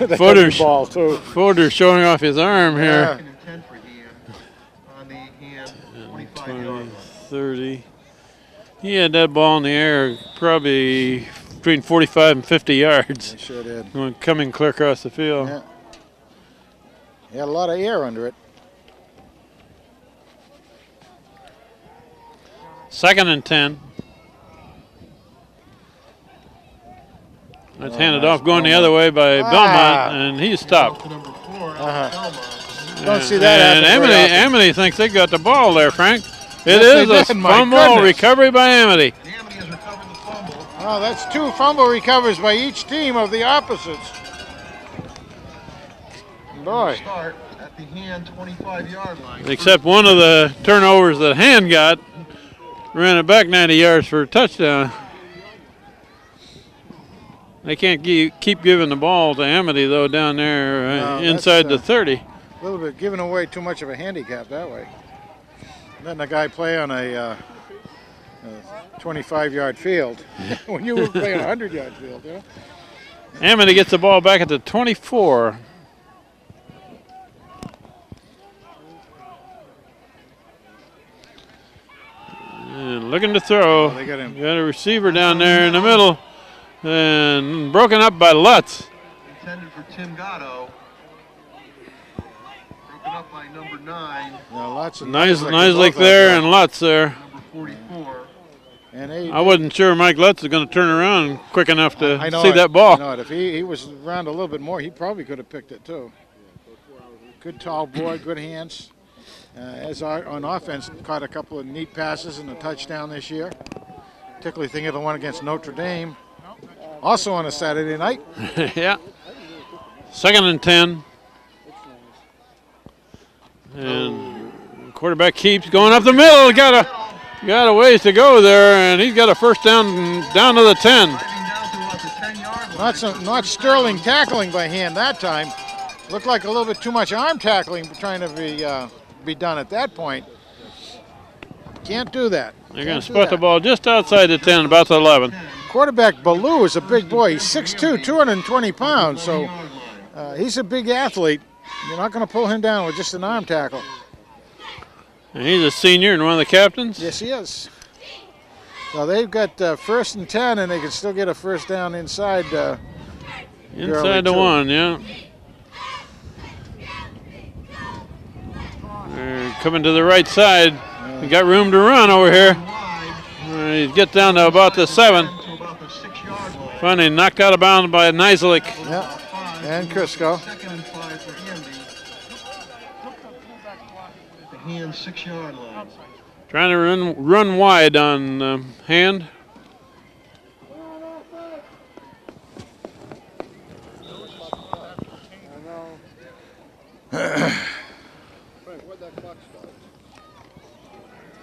a Fodor ball, too. Fodor showing off his arm here. 10 for Hand on the hand, 20, 30. He had that ball in the air probably between 45 and 50 yards. He sure did. Coming clear across the field. Yeah. He had a lot of air under it. 2nd and 10. That's handed off going the other way by Belmont, and he's stopped. number 4, Don't see that And happen very often. Amity thinks they got the ball there, Frank. It Yes, is they a did, my fumble goodness. recovery by Amity. And Amity has recovered the fumble. Oh, that's 2 fumble recovers by each team of the opposites. Boy. Start at the hand 25-yard line. Except one of the turnovers that Hand got, ran it back 90 yards for a touchdown. They can't keep giving the ball to Amity, though, down there No, inside the that's, 30. A little bit giving away too much of a handicap that way. Letting a guy play on a 25-yard field when you were playing a 100-yard field, you know? Amity gets the ball back at the 24. And looking to throw. They got him. Got a receiver down there in the middle. And broken up by Lutz. Intended for Tim Gatto. Broken up by number 9. Now, lots of Nice both like out there and Lutz there. Number 44. And I wasn't sure Mike Lutz was going to turn around quick enough to I know see it. that ball. I know it. If he was around a little bit more, he probably could have picked it too. Good tall boy, good hands. On offense, caught a couple of neat passes and a touchdown this year. Particularly thinking of the one against Notre Dame. Also on a Saturday night. Yeah. 2nd and 10. And quarterback keeps going up the middle. Got a ways to go there, and he's got a first down to the 10. Down to about the 10-yard line. Not sterling tackling by Hand that time. Looked like a little bit too much arm tackling trying to be done at that point. Can't do that. They're going to spot the ball just outside the 10, about the 11. Quarterback Ballou is a big boy. He's 6'2", 220 pounds, so he's a big athlete. You're not going to pull him down with just an arm tackle. And he's a senior and one of the captains. Yes, he is. So they've got 1st and 10, and they can still get a first down inside. Inside the 1, yeah. They're coming to the right side. We got room to run over here. He gets down to about the 7. Finally knocked out of bounds by Nizelik. Yeah, and Crisco. 2nd and 5 for Amity. The hand 6-yard line. Trying to run wide on Hand.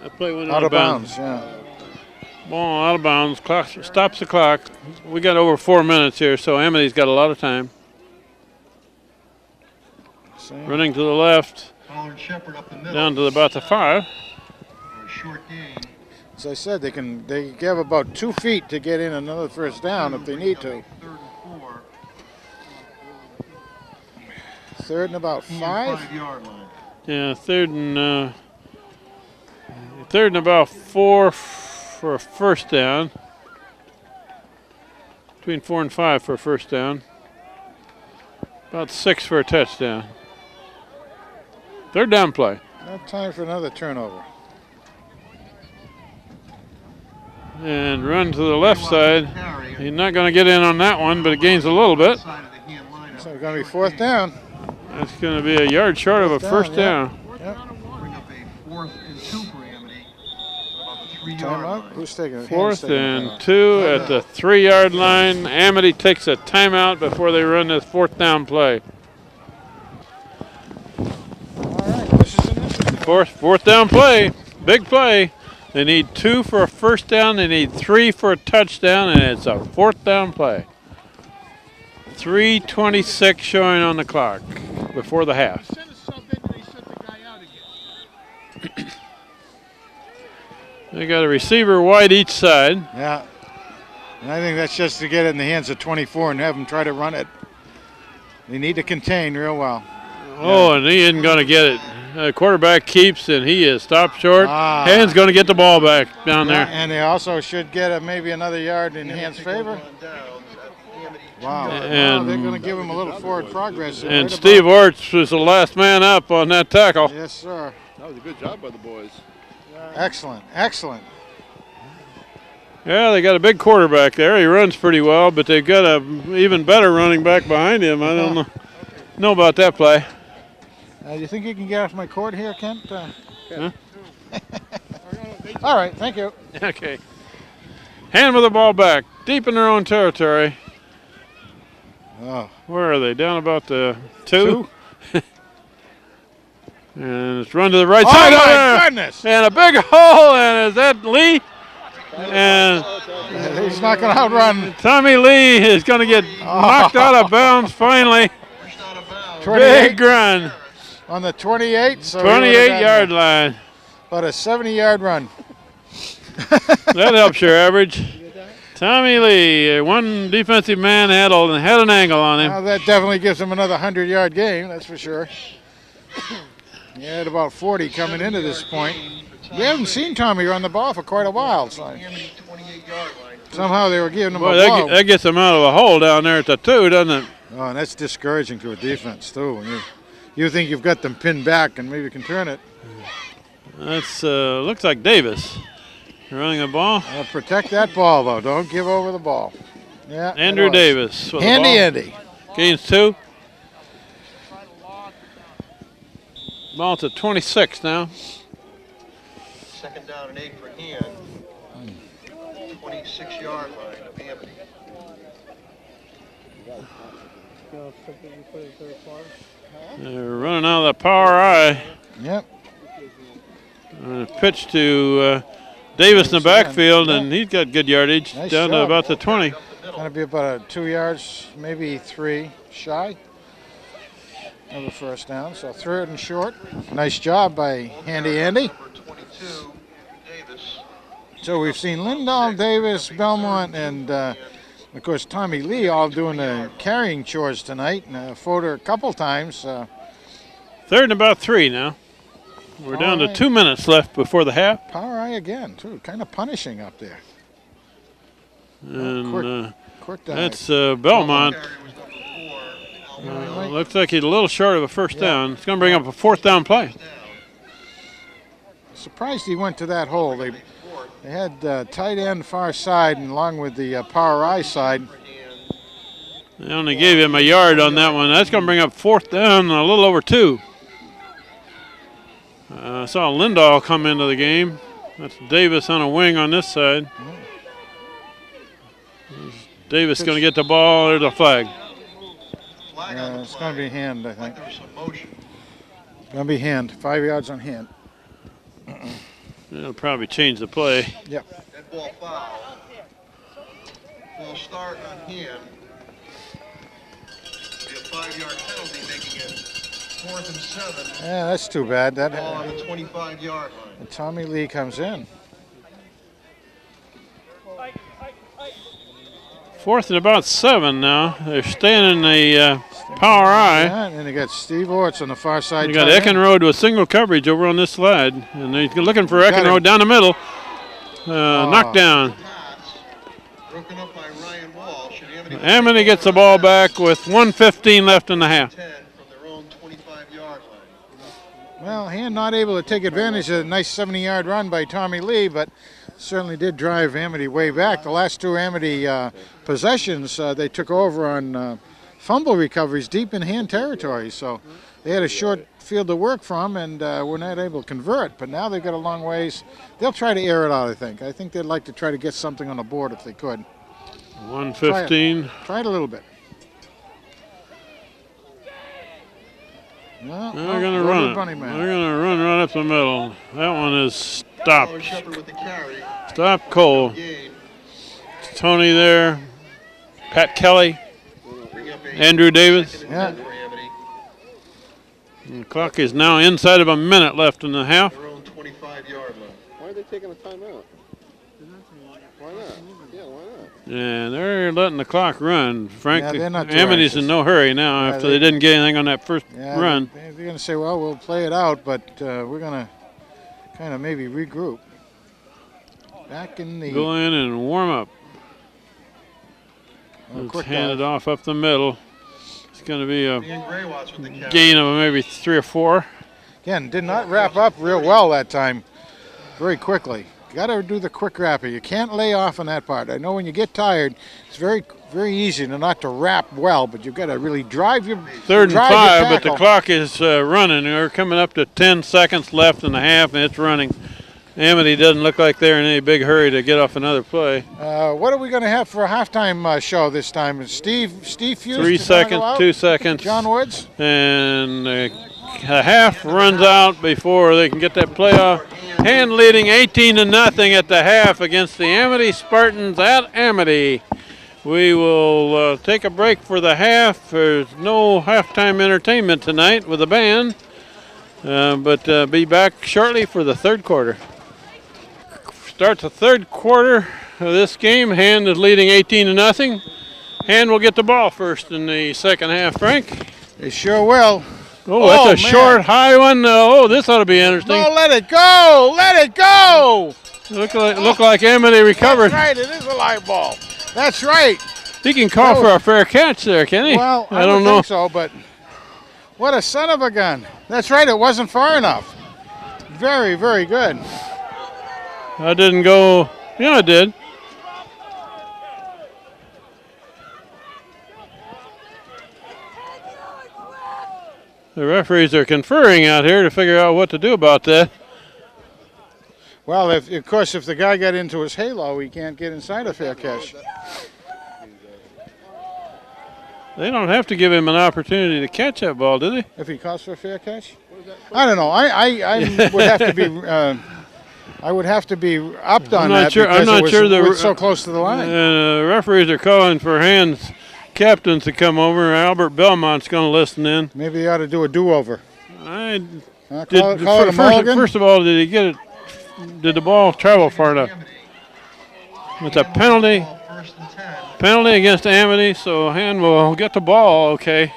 That play went Out of bounds, yeah. Ball out of bounds. Clock stops the clock. We got over 4 minutes here, so Amity's got a lot of time. Same. Running to the left, Pollard Shepard up the middle. down to about the 5. For a short gain. As I said, they have about 2 feet to get in another first down if they need to. 3rd and 4. 3rd and about 5. 5-yard line. Yeah, third and about 4 for a first down. Between 4 and 5 for a first down. About 6 for a touchdown. 3rd down play. Not time for another turnover. And run to the left side. He's not going to get in on that one, but it gains a little bit. Side of the hand lineup. So it's going to be 4th down. That's going to be a yard short of a first down. Yep. Bring up a 4th and 2 for Amity. About the 3-yard Time out. line. Who's taking it? 4th and 2 at the 3-yard line. Amity takes a timeout before they run this 4th down play. All right. This is an interesting. Fourth down play. Big play. They need 2 for a first down. They need 3 for a touchdown, and it's a 4th down play. 3:26 showing on the clock before the half. They got a receiver wide each side. Yeah. And I think that's just to get it in the hands of 24 and have them try to run it. They need to contain real well. Oh, and he isn't going to get it. Quarterback keeps, and he is stopped short. Hand's going to get the ball back down there. And they also should get maybe another yard in Hand's favor. Wow. And they're going to give him a little forward progress. And right Steve Orts was the last man up on that tackle. Yes, sir. That was a good job by the boys. Excellent, excellent. Yeah, they got a big quarterback there. He runs pretty well, but they've got a even better running back behind him. I don't know about that play. Do you think you can get off my court here, Kent? Huh? All right, thank you. Okay. Hand with the ball back, deep in their own territory. Oh, Where are they? Down about the 2? And it's run to the right side. Oh, of my there. goodness. And a big hole, and is that Lee? And He's not going to outrun. Tommy Lee is going to get knocked out of bounds finally. Pushed out of bounds. 28 Big run. on the 28. So 28-yard line. About a 70-yard run. That helps your average. Tommy Lee, one defensive man had an angle on him. Well, that definitely gives him another 100-yard game, that's for sure. He had about 40 coming into this point. We haven't seen Tommy run the ball for quite a while. So Amity 28-yard line. somehow they were giving him Boy, a blow. that gets him out of a hole down there at the 2, doesn't it? Oh, and that's discouraging to a defense, too. You think you've got them pinned back and maybe can turn it. That's looks like Davis running the ball. Protect that ball, though. Don't give over the ball. Yeah, Andrew Davis with Handy the ball. Andy. Gains 2. Ball to 26 now. Second down and 8 for Hand. 26-yard line of Amity. They're running out of the power eye. Yep. Pitch to Davis in the backfield, and he's got good yardage Nice down to job. about the 20. Going to be about 2 yards, maybe 3 shy of a first down. So 3rd and short. Nice job by Handy Andy. Number 22, Davis. So we've seen Lindahl, Davis, Belmont, and of course Tommy Lee all doing the carrying chores tonight. And Fodor a couple times. 3rd and about 3 now. We're down to Alright. 2 minutes left before the half. Power eye again, too. Kind of punishing up there. And Quick dive. that's Belmont. Carry was number 4. Looks like he's a little short of a first down. It's going to bring up a 4th down play. Surprised he went to that hole. They had tight end far side and along with the power eye side. They only gave him a yard on that one. That's going to bring up 4th down and a little over 2. I saw Lindahl come into the game. That's Davis on a wing on this side. Davis going to get the ball. There's a flag. Flag on the It's going to be flag. hand, I Like think. there was some motion. Going to be hand. 5 yards on hand. It'll probably change the play. Yep. Dead ball foul. Will start on Hand. Be a 5-yard penalty, making it 4th and 7. Yeah, that's too bad. Ball That on the 25-yard line. Tommy Lee comes in. 4th and about 7 now. They're staying in the power eye. Yeah, and then they got Steve Orts on the far side. You got tight end. Eckenrode with single coverage over on this slide. And they're looking for Got him. Eckenrode down the middle. Knockdown. Pass. Broken up by Ryan Walsh. And Amity gets the ball back with 1:15 left in the half. 10 from their own 25-yard line. Well, Hand not able to take advantage of a nice 70-yard run by Tommy Lee, but certainly did drive Amity way back. The last 2 Amity possessions, they took over on fumble recoveries deep in Hand territory. So they had a short field to work from and were not able to convert. But now they've got a long ways. They'll try to air it out, I think. I think they'd like to try to get something on the board if they could. 1:15. Try it a little bit. No, They're going to run it. Bunny They're man. going to run right up the middle. That one is stopped. Shepard with the carry. Stop Cole. Gain. Tony there. Pat Kelly. Bring up a Andrew Davis. 2nd and Yeah. 10 for Amity. And the clock is now inside of a minute left in the half. Their own 25-yard line. Why are they taking a timeout? Why not? Yeah, why not? And they're letting the clock run. Frankly, they're not too Amity's anxious. in no hurry now Yeah, after they didn't get anything on that first Yeah, run. They're going to say, well, we'll play it out, but we're going to kind of maybe regroup. Back in the Go in and warm up. It's quick handed dive. off up the middle. It's going to be a Ian Graywatts with the carry. gain of maybe 3 or 4. Again, did not wrap up real well that time. Very quickly. Got to do the quick wrapper. You can't lay off on that part. I know when you get tired, it's very easy to not to wrap well, but you've got to really drive your 3rd and drive your 5, but the tackle. clock is running. We're coming up to 10 seconds left in the half, and it's running. Amity doesn't look like they're in any big hurry to get off another play. What are we going to have for a halftime show this time? Steve Fuse? 3 seconds, 2 seconds. John Woods? And a half runs out before they can get that playoff. Hand leading 18-0 at the half against the Amity Spartans at Amity. We will take a break for the half. There's no halftime entertainment tonight with the band, but be back shortly for the third quarter. Starts the third quarter of this game. Hand is leading 18-0. Hand will get the ball first in the second half, Frank. They sure will. Oh, that's a short, high one. Oh, this ought to be interesting. No, let it go! Let it go! Look like Amity recovered. That's right, it is a live ball. That's right. He can call for a fair catch there, can he? Well, I don't know. think so, but what a son of a gun. That's right, it wasn't far enough. Very, very good. I didn't go. Yeah, I did. The referees are conferring out here to figure out what to do about that. Well, of course, if the guy got into his halo, he can't get inside a fair catch. They don't have to give him an opportunity to catch that ball, do they? If he calls for a fair catch? I don't know. I would have to be. I would have to be upped on that because it was so close to the line. Referees are calling for hands. Captains to come over. Albert Belmont's going to listen in. Maybe they ought to do a do-over. Call it a mulligan? First of all, did he get it? Did the ball travel far enough? It's a penalty. Penalty against Amity, so Hand will get the ball, okay.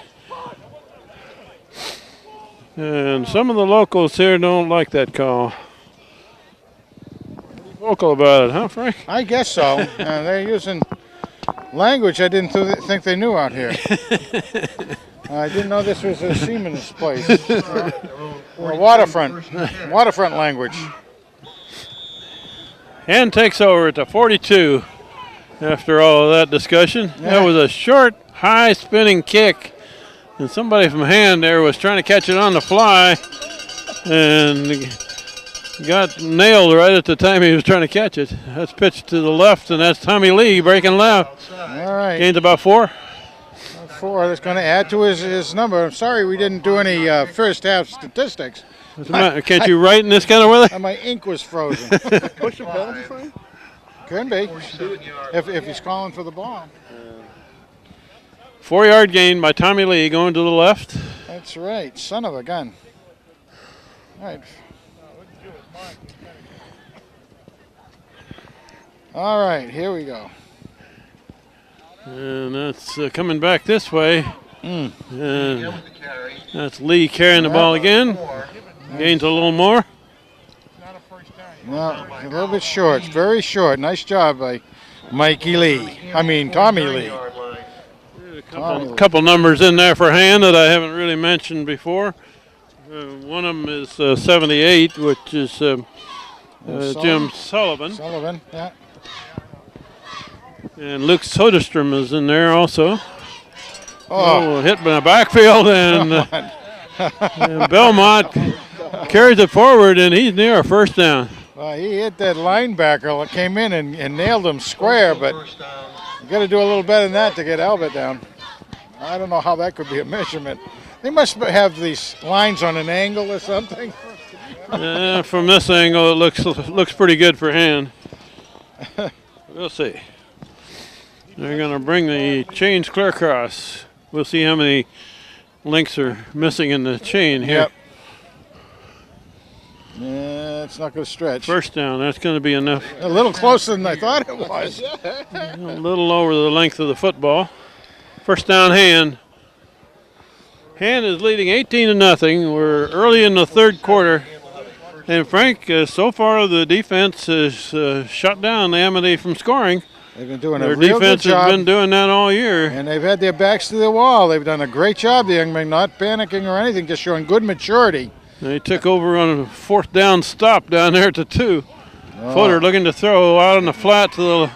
And some of the locals here don't like that call. Vocal about it, huh, Frank? I guess so. They're using language I didn't think they knew out here. I didn't know this was a seaman's place. Waterfront language. Hand takes over at the 42 after all of that discussion. Yeah. That was a short, high spinning kick. And somebody from Hand there was trying to catch it on the fly and got nailed right at the time he was trying to catch it. That's pitched to the left, and that's Tommy Lee breaking left. All right. Gains about 4. 4. That's going to add to his number. I'm sorry we didn't do any first half statistics. Can't you write in this kind of weather? My ink was frozen. Push a penalty for him? Could be. If he's calling for the ball. 4-yard gain by Tommy Lee going to the left. That's right. Son of a gun. All right. All right, here we go. And that's coming back this way. And that's Lee carrying the ball again. Gains a little more. No, a little bit short. Very short. Nice job by Tommy Lee. A couple numbers in there for Hand that I haven't really mentioned before. One of them is 78, which is Jim Sullivan. Yeah. And Luke Soderstrom is in there also. Hit by the backfield, and Belmont carries it forward, and he's near a first down. Well, he hit that linebacker, came in and nailed him square, but you got to do a little better than that to get Albert down. I don't know how that could be a measurement. They must have these lines on an angle or something. From this angle, it looks pretty good for Hand. We'll see. They're going to bring the chains clear across. We'll see how many links are missing in the chain here. Yep. Yeah, it's not going to stretch. First down, that's going to be enough. A little closer than I thought it was. A little over the length of the football. First down, Hand. Hand is leading 18-0. We're early in the third quarter. And Frank, so far the defense has shut down Amity from scoring. They've been doing Their a real defense good job. has been doing that all year. And they've had their backs to the wall. They've done a great job, the young men, not panicking or anything, just showing good maturity. They took over on a fourth down stop down there at the 2. Footer looking to throw out on the flat to the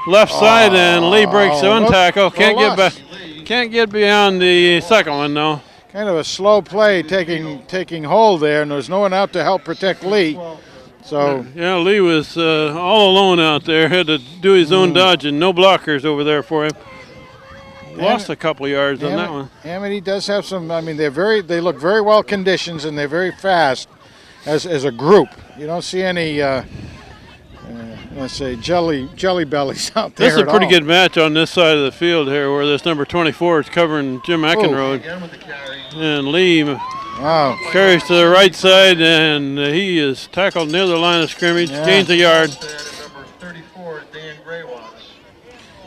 left side, and Lee breaks the one tackle. Can't get beyond the second one, though. Kind of a slow play taking hold there, and there's no one out to help protect Lee. So yeah, Lee was all alone out there. Had to do his own dodging. No blockers over there for him. Lost a couple yards on that one. Amity does have some. I mean, they look very well conditioned and they're very fast as a group. You don't see any let's say jelly bellies out there. This is a pretty good match on this side of the field here, where this number 24 is covering Jim Eckenrode, and Lee carries to the right side, and he is tackled near the line of scrimmage, gains a yard.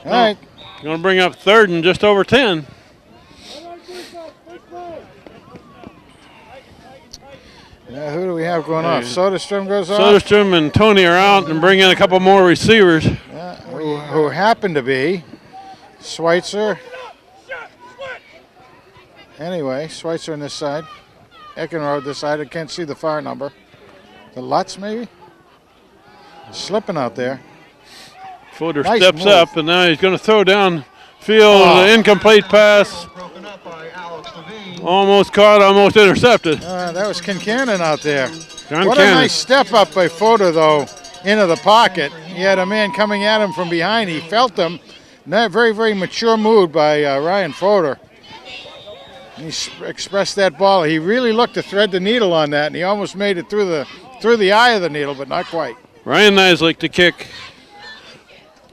All right. Going to bring up third and just over 10. Yeah, who do we have going off? Soderstrom goes off. Soderstrom and Tony are out, and bring in a couple more receivers. Who happen to be Schweitzer. Anyway, Schweitzer on this side. Eckenrode this side. I can't see the far number. The Lutz maybe? Slipping out there. Fodor Nice steps move. up, and now he's going to throw down field. Incomplete pass. Almost caught, almost intercepted. That was Kincannon out there. John What Cannon. a nice step up by Fodor, though, into the pocket. He had a man coming at him from behind. He felt him. Very, very mature move by Ryan Fodor. He expressed that ball. He really looked to thread the needle on that, and he almost made it through the eye of the needle, but not quite. Ryan Nislik to kick.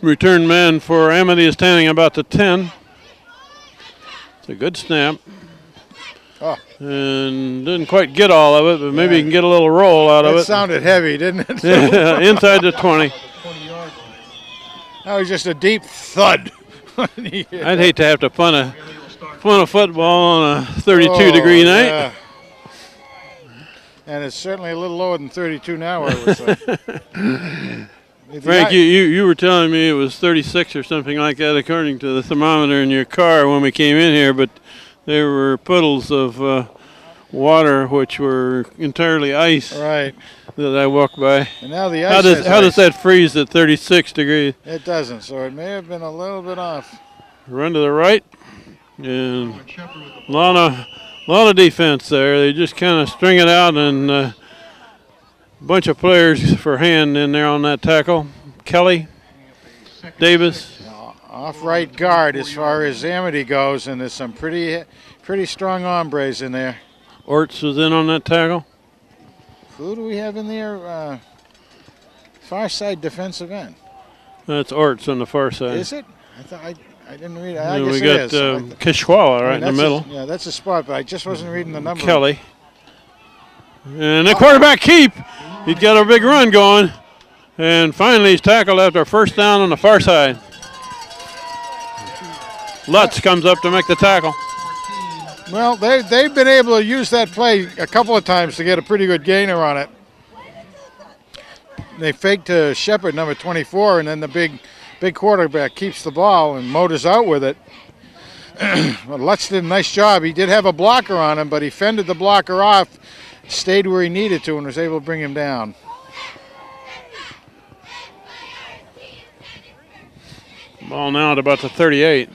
Return man for Amity is standing about the 10. It's a good snap. Oh. And didn't quite get all of it, but maybe he can get a little roll out of It it. sounded heavy, didn't it? Yeah, inside the 20. That was just a deep thud. I'd hate to have to punt a football on a 32-degree night. Yeah. And it's certainly a little lower than 32 now, I would say. Frank, you were telling me it was 36 or something like that, according to the thermometer in your car when we came in here, but there were puddles of water which were entirely ice. Right. That I walked by. And now the ice How does that freeze at 36 degrees? It doesn't, so it may have been a little bit off. Run to the right, and a lot of defense there. They just kind of string it out, and a bunch of players for hand in there on that tackle. Kelly, Davis. Off right guard as far as Amity goes, and there's some pretty strong hombres in there. Orts was in on that tackle. Who do we have in there? Far side defensive end. That's Orts on the far side. Is it? I didn't read it. I And guess we it got is. Kishwawa right in the middle. Yeah, that's a spot, but I just wasn't reading the number. Kelly. And the quarterback keep. He's got a big run going. And finally he's tackled after a first down on the far side. Lutz comes up to make the tackle. Well, they've been able to use that play a couple of times to get a pretty good gainer on it. They faked to Shepard, number 24, and then the big quarterback keeps the ball and motors out with it. Well, Lutz did a nice job. He did have a blocker on him, but he fended the blocker off, stayed where he needed to, and was able to bring him down. Ball now at about the 38.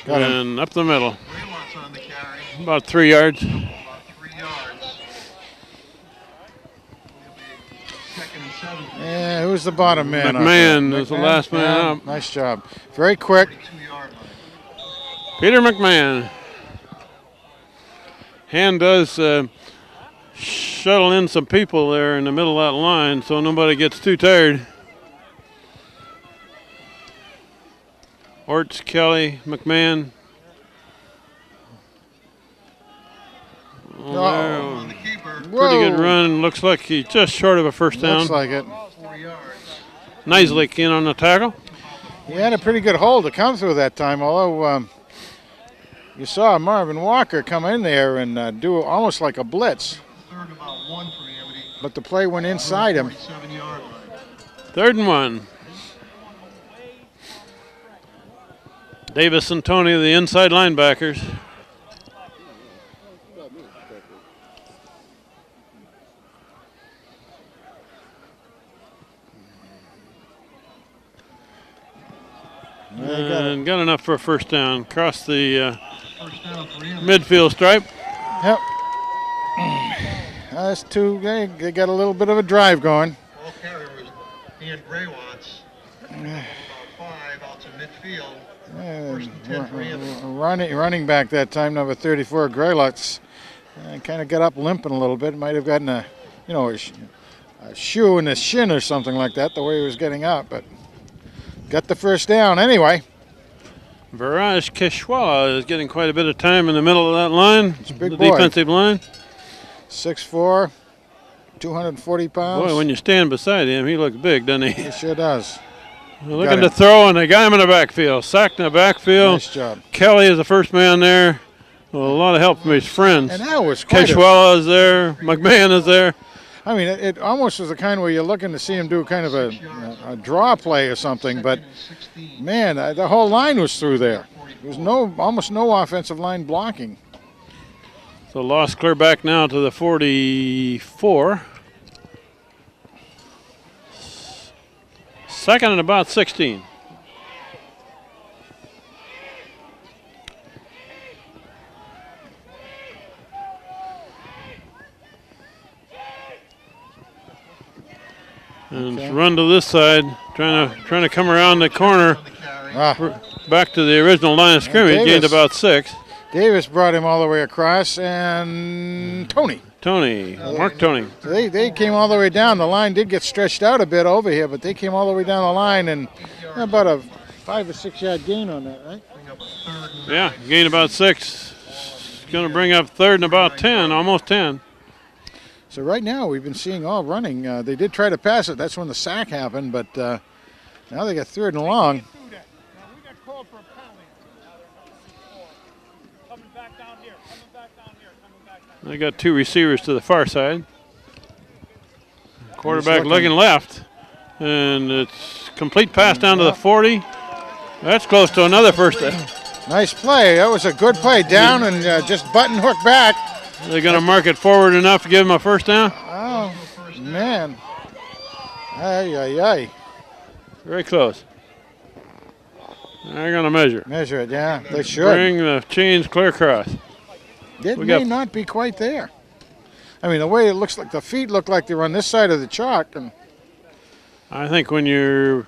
Got him. And up the middle. About 3 yards. Yeah, who's the bottom man? McMahon is the last man Yeah, up. Nice job. Very quick. Peter McMahon. Hand does shuttle in some people there in the middle of that line so nobody gets too tired. Orts, Kelly, McMahon. Oh. Pretty good run. Looks like he's just short of a first down. Looks like it. Nislik in on the tackle. He had a pretty good hold to come through that time, although you saw Marvin Walker come in there and do almost like a blitz. But the play went inside him. 3rd and 1. Davis and Tony, the inside linebackers. And got enough for a first down. Cross the midfield stripe. Yep. That's two. They got a little bit of a drive going. Ball carrier was Dan Graywatts. About 5 out to midfield. First and 10 for Amity. Running back that time, number 34, Graylutz. Kind of got up limping a little bit. Might have gotten a shoe in his shin or something like that, the way he was getting up, but got the first down anyway. Viraj Keshwala is getting quite a bit of time in the middle of that line. It's a big the boy. Defensive line. 6'4", 240 pounds. Boy, when you stand beside him, he looks big, doesn't he? He sure does. Looking to throw, and they got him in the backfield. Sacked in the backfield. Nice job. Kelly is the first man there. Well, a lot of help from his friends. And that was quite Keshwala is there. McMahon is there. I mean, it almost was the kind where you're looking to see him do kind of a draw play or something, but man, the whole line was through there. There was almost no offensive line blocking. So lost clear back now to the 44. Second and about 16. And it's run to this side, trying to come around the corner, back to the original line of scrimmage. Gained about 6. Davis brought him all the way across, and Mark Tony. They came all the way down. The line did get stretched out a bit over here, but they came all the way down the line, and about a 5 or 6 yard gain on that, right? Yeah, gained about 6. Going to bring up third and about 10, almost 10. So right now we've been seeing all running. They did try to pass it. That's when the sack happened, but now they got third and long. They got 2 receivers to the far side. Quarterback looking left, and it's complete pass down to the 40. That's close to another first down. Nice play. That was a good play. Down and just button hook back. They're going to mark it forward enough to give him a first down? Oh, man. Ay. Very close. They're going to measure. Measure it, yeah. They should. Bring the chains clear across. It may not be quite there. I mean, the way it looks like the feet look like they're on this side of the chalk. And I think when you're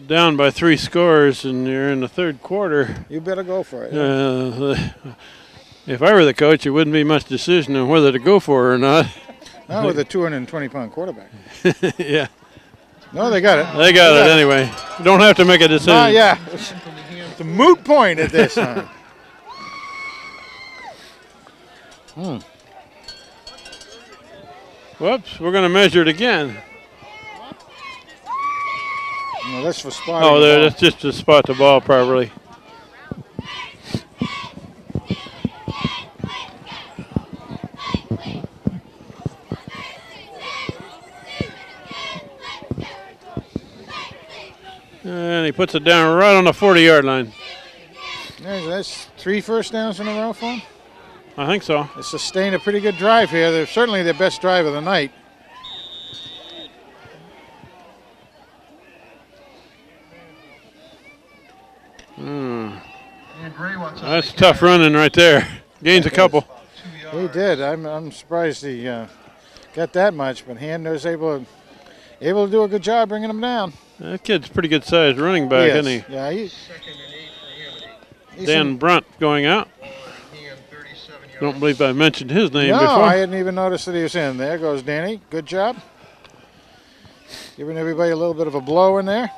down by 3 scores and you're in the third quarter, you better go for it. Yeah. If I were the coach, it wouldn't be much decision on whether to go for it or not. Not with a 220-pound quarterback. Yeah. No, they got it. They got it anyway. You don't have to make a decision. Yeah. It's a moot point at this time. Whoops, we're going to measure it again. No, that's for spotting. Oh, that's just to spot the ball properly. And he puts it down right on the 40-yard line. That's 3 first downs in a row for him? I think so. They sustained a pretty good drive here. They're certainly their best drive of the night. That's tough running right there. Gains a couple. He did. I'm surprised he got that much, but Hand was able to do a good job bringing him down. That kid's pretty good sized running back, isn't he? Yeah, he's Dan Brunt going out. Don't believe I mentioned his name before. No, I hadn't even noticed that he was in. There goes Danny. Good job. Giving everybody a little bit of a blow in there.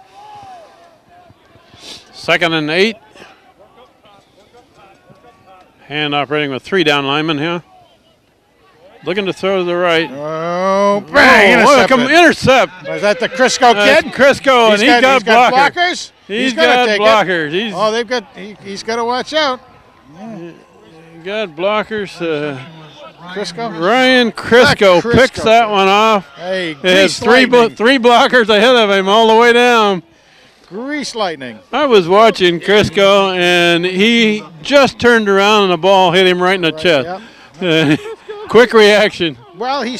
2nd and 8. Hand operating with 3 down linemen here. Looking to throw to the right. Oh, bang! Intercept. Is that the Crisco kid? Crisco, and he's got blockers. He's got blockers. He's got to watch out. He got blockers. Crisco? Ryan Crisco picks that one off. Hey, he has three blockers ahead of him all the way down. Grease lightning. I was watching Crisco, and he just turned around and the ball hit him right in the chest. Yep. Quick reaction. Well, he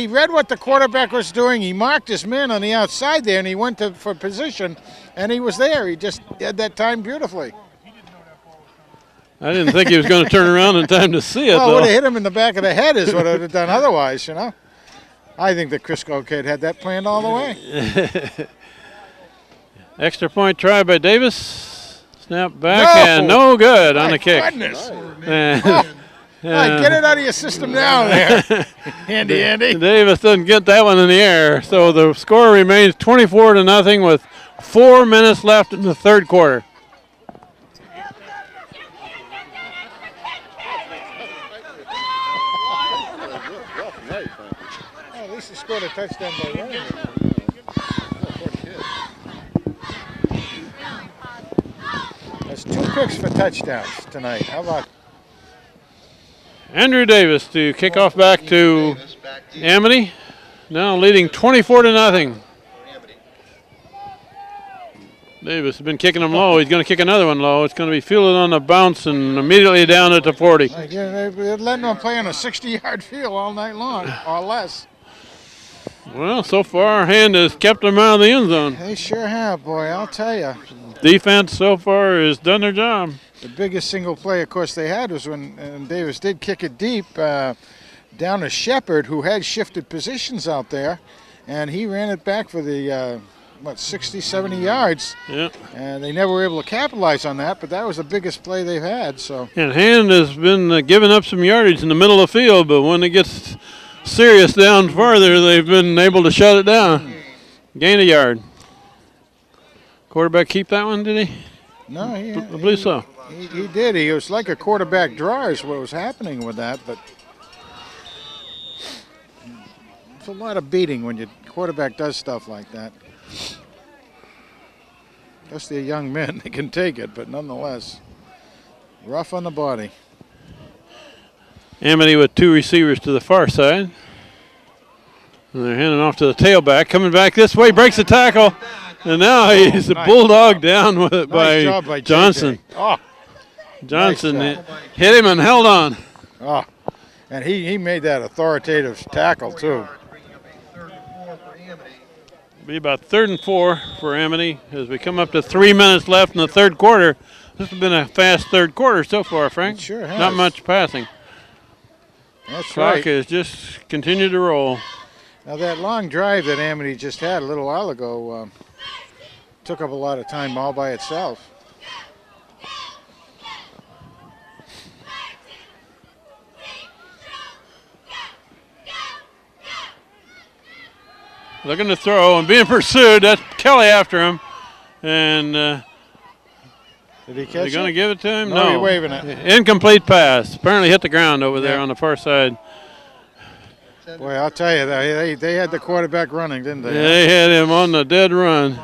read what the quarterback was doing. He marked his man on the outside there, and he went for position, and he was there. He just had that time beautifully. I didn't think he was going to turn around in time to see it, Well, it though. would have hit him in the back of the head is what it would have done otherwise, you know. I think the Crisco kid had that planned all the way. Extra point try by Davis. Snap back No! and no good on My the kick. goodness. And- All right, get it out of your system now there, Andy. Davis doesn't get that one in the air, so the score remains 24-0 with 4 minutes left in the third quarter. At least he scored a touchdown by running. That's 2 picks for touchdowns tonight. How about Andrew Davis to kick off back to Amity, now leading 24-0. Davis has been kicking them low. He's going to kick another one low. It's going to be fielded on the bounce and immediately down at the 40. they're letting them play on a 60-yard field all night long, or less. Well, so far, Hand has kept them out of the end zone. They sure have, boy, I'll tell you. Defense so far has done their job. The biggest single play, of course, they had was when Davis did kick it deep down to Shepard, who had shifted positions out there, and he ran it back for the 60, 70 yards. Yeah. And they never were able to capitalize on that, but that was the biggest play they've had. So. And Hand has been giving up some yardage in the middle of the field, but when it gets serious down farther, they've been able to shut it down. Gain a yard. Quarterback keep that one, did he? No, I believe so. He did. He was like a quarterback draw is what was happening with that, but it's a lot of beating when your quarterback does stuff like that. Guess they're young men, they can take it, but nonetheless, rough on the body. Amity with 2 receivers to the far side. And they're handing off to the tailback. Coming back this way, breaks the tackle. And now he's a bulldog down with it Nice job by Johnson. JJ. Oh, Johnson nice job. hit him and held on. Oh, and he made that authoritative tackle too. Be about 3rd and 4 for Amity as we come up to 3 minutes left in the third quarter. This has been a fast third quarter so far, Frank. It sure has. Not much passing. That's Clock right. has just continued to roll. Now that long drive that Amity just had a little while ago took up a lot of time all by itself. Looking to throw and being pursued. That's Kelly after him. And Did he are catch they going to it? give it to him? No, you're waving it. Incomplete pass. Apparently hit the ground over there Yeah. on the far side. Boy, I'll tell you, they had the quarterback running, didn't they? They had him on the dead run.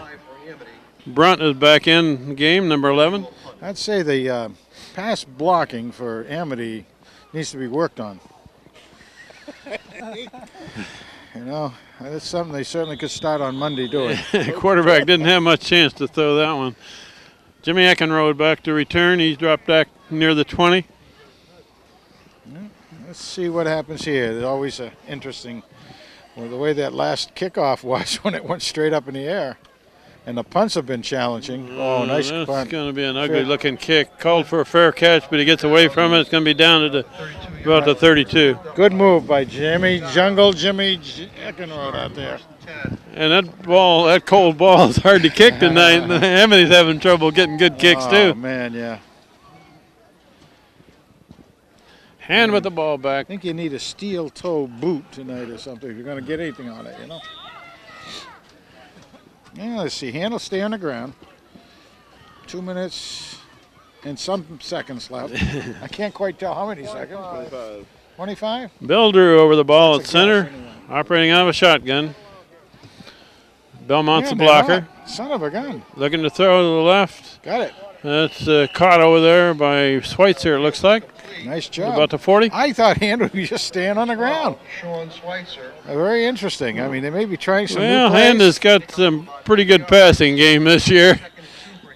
Brunt is back in the game, number 11. I'd say the pass blocking for Amity needs to be worked on. You know, that's something they certainly could start on Monday doing. Quarterback didn't have much chance to throw that one. Jimmy Eckenrode back to return. He's dropped back near the 20. Let's see what happens here. It's always interesting the way that last kickoff was when it went straight up in the air. And the punts have been challenging. Oh, nice That's punt. going to be an ugly-looking kick. Called for a fair catch, but he gets away from it. It's going to be down to about the 32. Good move by Jimmy Eckenrode out there. And that cold ball is hard to kick tonight. And Amity's having trouble getting good kicks, Oh, too. man, yeah. Hand with the ball I back. think you need a steel toe boot tonight or something if you're going to get anything on it, you know. Yeah, let's see. Hand will stay on the ground. 2 minutes and some seconds left. I can't quite tell how many seconds. 25? Bill Drew over the ball That's at a center, guess anyway. operating out of a shotgun. Belmont's Yeah, the they're blocker. not. Son of a gun. Looking to throw to the left. Got it. That's caught over there by Schweitzer, it looks like. Nice job. About the 40. I thought Hand would be just staying on the ground. Sean Schweitzer. Very interesting. I mean, they may be trying some Well, new plays. Hand has got some pretty good passing game this year.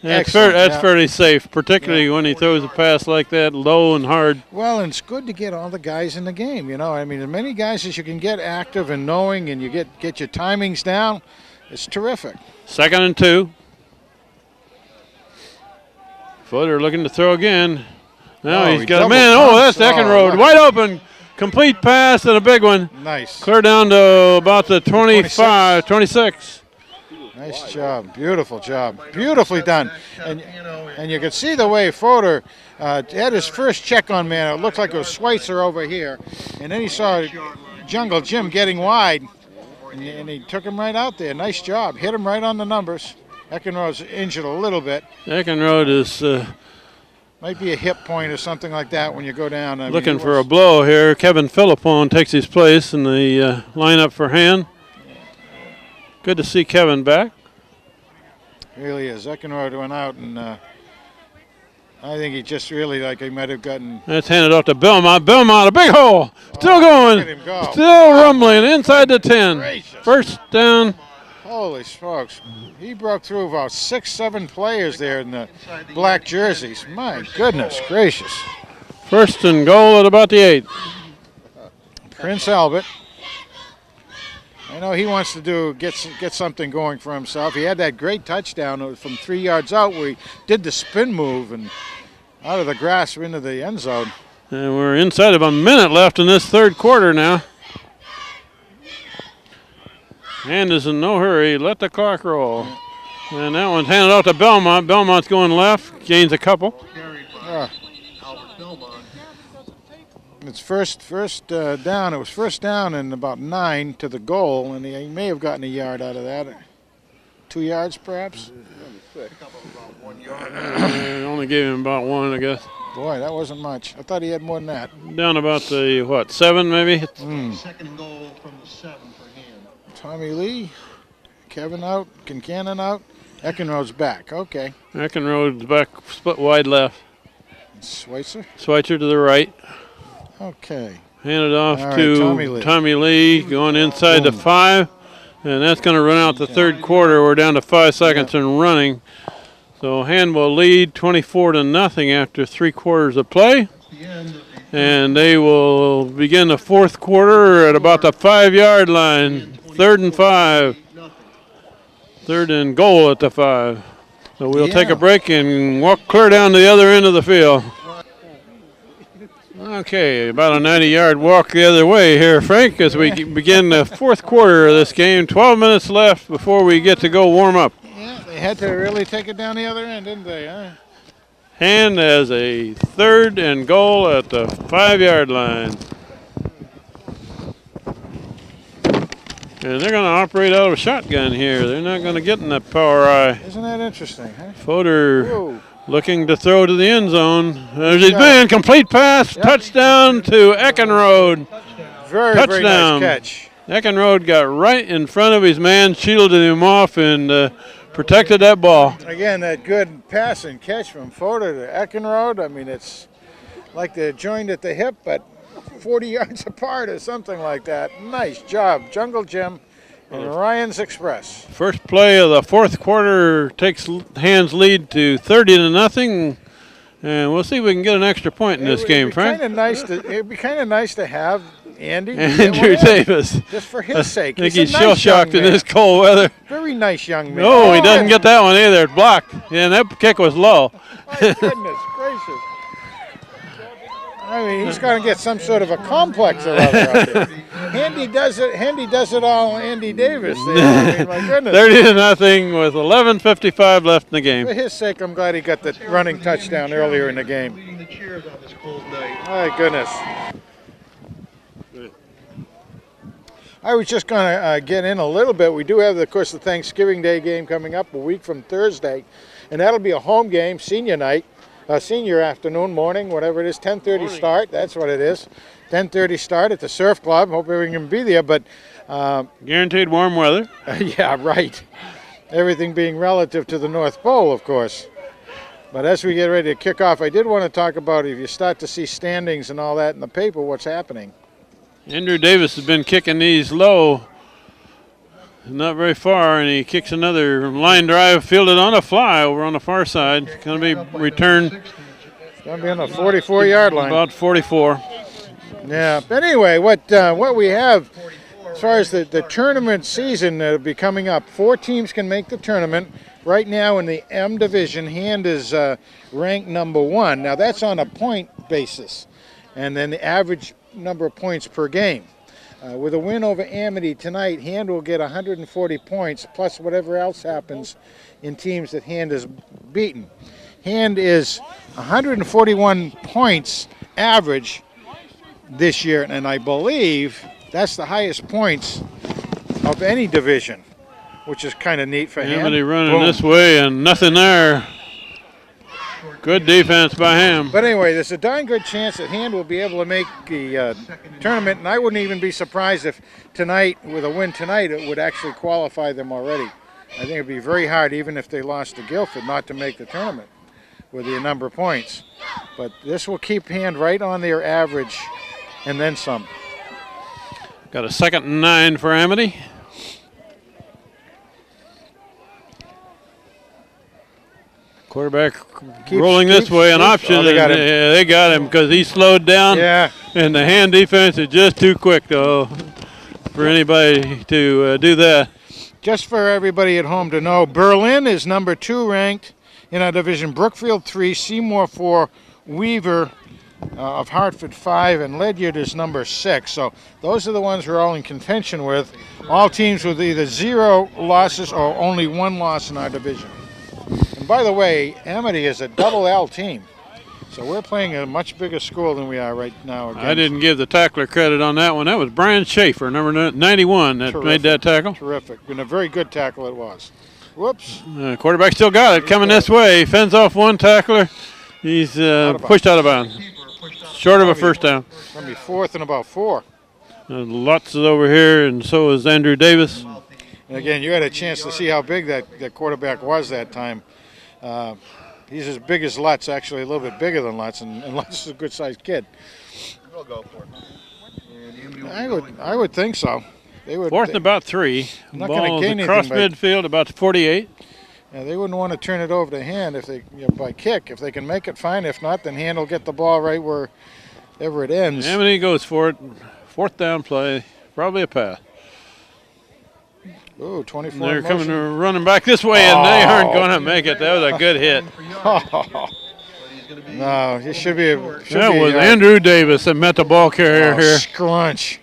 Excellent, That's yeah. fairly safe, particularly when he throws a pass like that, low and hard. Well, and it's good to get all the guys in the game, you know. I mean, as many guys as you can get active and knowing and you get your timings down, it's terrific. 2nd and 2. Footer looking to throw again. Now Oh, he's he got a double man. Oh, that's pumps. Oh, Eckenrode. look. Wide open. Complete pass and a big one. Nice. Clear down to about the 25, 26. Nice job. Beautiful job. Beautifully done. And you could see the way Fodor had his first check on man. It looked like it was Schweitzer over here. And then he saw Jungle Jim getting wide. And he took him right out there. Nice job. Hit him right on the numbers. Eckenrode's injured a little bit. Eckenrode is Might be a hip point or something like that when you go down. I mean, looking for a blow here. Kevin Philippone takes his place in the lineup for Hand. Good to see Kevin back. Really is. Eckenrode went out, and I think he just really, like, he might have gotten. That's handed off to Belmont. Belmont, a big hole. Still going. Look at him go. Still rumbling inside the 10. Gracious. First down. Holy smokes. He broke through about 6-7 players there in the black jerseys. My goodness gracious. First and goal at about the 8. Prince Albert. I know he wants to get something going for himself. He had that great touchdown from 3 yards out where he did the spin move and out of the grass into the end zone. And we're inside of a minute left in this third quarter now. Hand is in no hurry. Let the clock roll. And that one's handed off to Belmont. Belmont's going left. Gains a couple. It's first down. It was first down and about 9 to the goal, and he may have gotten a yard out of that. 2 yards, perhaps. Only gave him about 1, I guess. Boy, that wasn't much. I thought he had more than that. Down about the, 7 maybe? Second goal from the 7 for Hand. Tommy Lee, Kevin out, Kincannon out, Eckenrode's back. Okay. Eckenrode's back, split wide left. Schweitzer. Schweitzer to the right. Okay. Handed off All right, to Tommy Lee going inside the 5. And that's going to run out the third quarter. We're down to 5 seconds and running. So Hand will lead 24-0 after 3 quarters of play. And they will begin the fourth quarter at about the 5-yard line. 3rd and 5. 3rd and goal at the 5. So we'll take a break and walk clear down to the other end of the field. Okay, about a 90-yard walk the other way here, Frank, as we begin the fourth quarter of this game. 12 minutes left before we get to go warm up. Yeah, they had to really take it down the other end, didn't they? Huh? Hand as a 3rd and goal at the 5-yard line. And they're going to operate out of a shotgun here. They're not going to get in that power eye. Isn't that interesting, huh? Fodor looking to throw to the end zone. There's his man, complete pass, touchdown to Eckenrode. Very Touchdown. nice catch. Eckenrode got right in front of his man, shielded him off, and protected that ball. Again, that good pass and catch from Fodor to Eckenrode. I mean, it's like they're joined at the hip, but 40 yards apart or something like that. Nice job, Jungle Jim and Ryan's Express. First play of the fourth quarter takes Hand's lead to 30-0, and we'll see if we can get an extra point in this game, Frank. It'd be kind of nice to have Andy. Andrew Davis. Just for his sake. I think He's he's a nice shell-shocked young in man. this cold weather. Very nice young man. No, he doesn't get that one either. It's blocked. Yeah, and that kick was low. My goodness gracious. I mean, he's going to get some sort of a complex or other out there. Handy does it all, Andy Davis. There. I mean, my goodness. 30-0 with 11:55 left in the game. For his sake, I'm glad he got the running touchdown earlier in the game. Leading the cheers on this cold night. My goodness. I was just going to get in a little bit. We do have, of course, the Thanksgiving Day game coming up a week from Thursday, and that'll be a home game, senior night. Senior afternoon, morning, whatever it is, 10:30 start. That's what it is. 10:30 start at the Surf Club. Hope everyone can be there, but Guaranteed warm weather. yeah, right. Everything being relative to the North Pole, of course. But as we get ready to kick off, I did want to talk about if you start to see standings and all that in the paper, what's happening. Andrew Davis has been kicking these low, not very far, and he kicks another line drive, fielded on a fly over on the far side. It's going to be returned. It's going to be on the 44-yard line. About 44. Yeah. But anyway, what we have, far as the tournament season that'll be coming up, 4 teams can make the tournament. Right now in the M division, Hand is ranked number 1. Now that's on a point basis, and then the average number of points per game. With a win over Amity tonight, Hand will get 140 points plus whatever else happens in teams that Hand has beaten. Hand is 141 points average this year, and I believe that's the highest points of any division, which is kind of neat for Ham. Amity running this way and nothing there. Good defense by him. But anyway, there's a darn good chance that Hand will be able to make the tournament, and I wouldn't even be surprised if tonight, with a win tonight, it would actually qualify them already. I think it would be very hard, even if they lost to Guilford, not to make the tournament with the number of points. But this will keep Hand right on their average and then some. Got a 2nd and 9 for Amity. Quarterback rolling this way, an option. Oh, they got him. They got him because he slowed down. Yeah. And the Hand defense is just too quick, though, for anybody to do that. Just for everybody at home to know, Berlin is number 2 ranked in our division. Brookfield 3, Seymour 4, Weaver of Hartford 5, and Ledyard is number 6. So those are the ones we're all in contention with. All teams with either 0 losses or only 1 loss in our division. And by the way, Amity is a double L team. So we're playing a much bigger school than we are right now. I didn't give the tackler credit on that one. That was Brian Schaefer, number 91, that made that tackle. Terrific. And a very good tackle it was. Whoops. Quarterback still got it. Coming this way. Fends off one tackler. He's pushed out of bounds. Short of a first down. Going to be 4th and about 4. Lutz is over here, and so is Andrew Davis. And again, you had a chance to see how big that quarterback was that time. He's as big as Lutz, actually a little bit bigger than Lutz, and Lutz is a good-sized kid. We'll go for it. I would think so. They would. 4th and about 3. Not Ball gain across anything midfield, about 48. Yeah, they wouldn't want to turn it over to Hand if they by kick. If they can make it, fine. If not, then Hand will get the ball right wherever it ends. Amity goes for it. 4th down play, probably a pass. Ooh, 24. They're coming running back this way, and they aren't going to make it. That was a good hit. No, it should be. That was Andrew Davis that met the ball carrier here. Scrunch.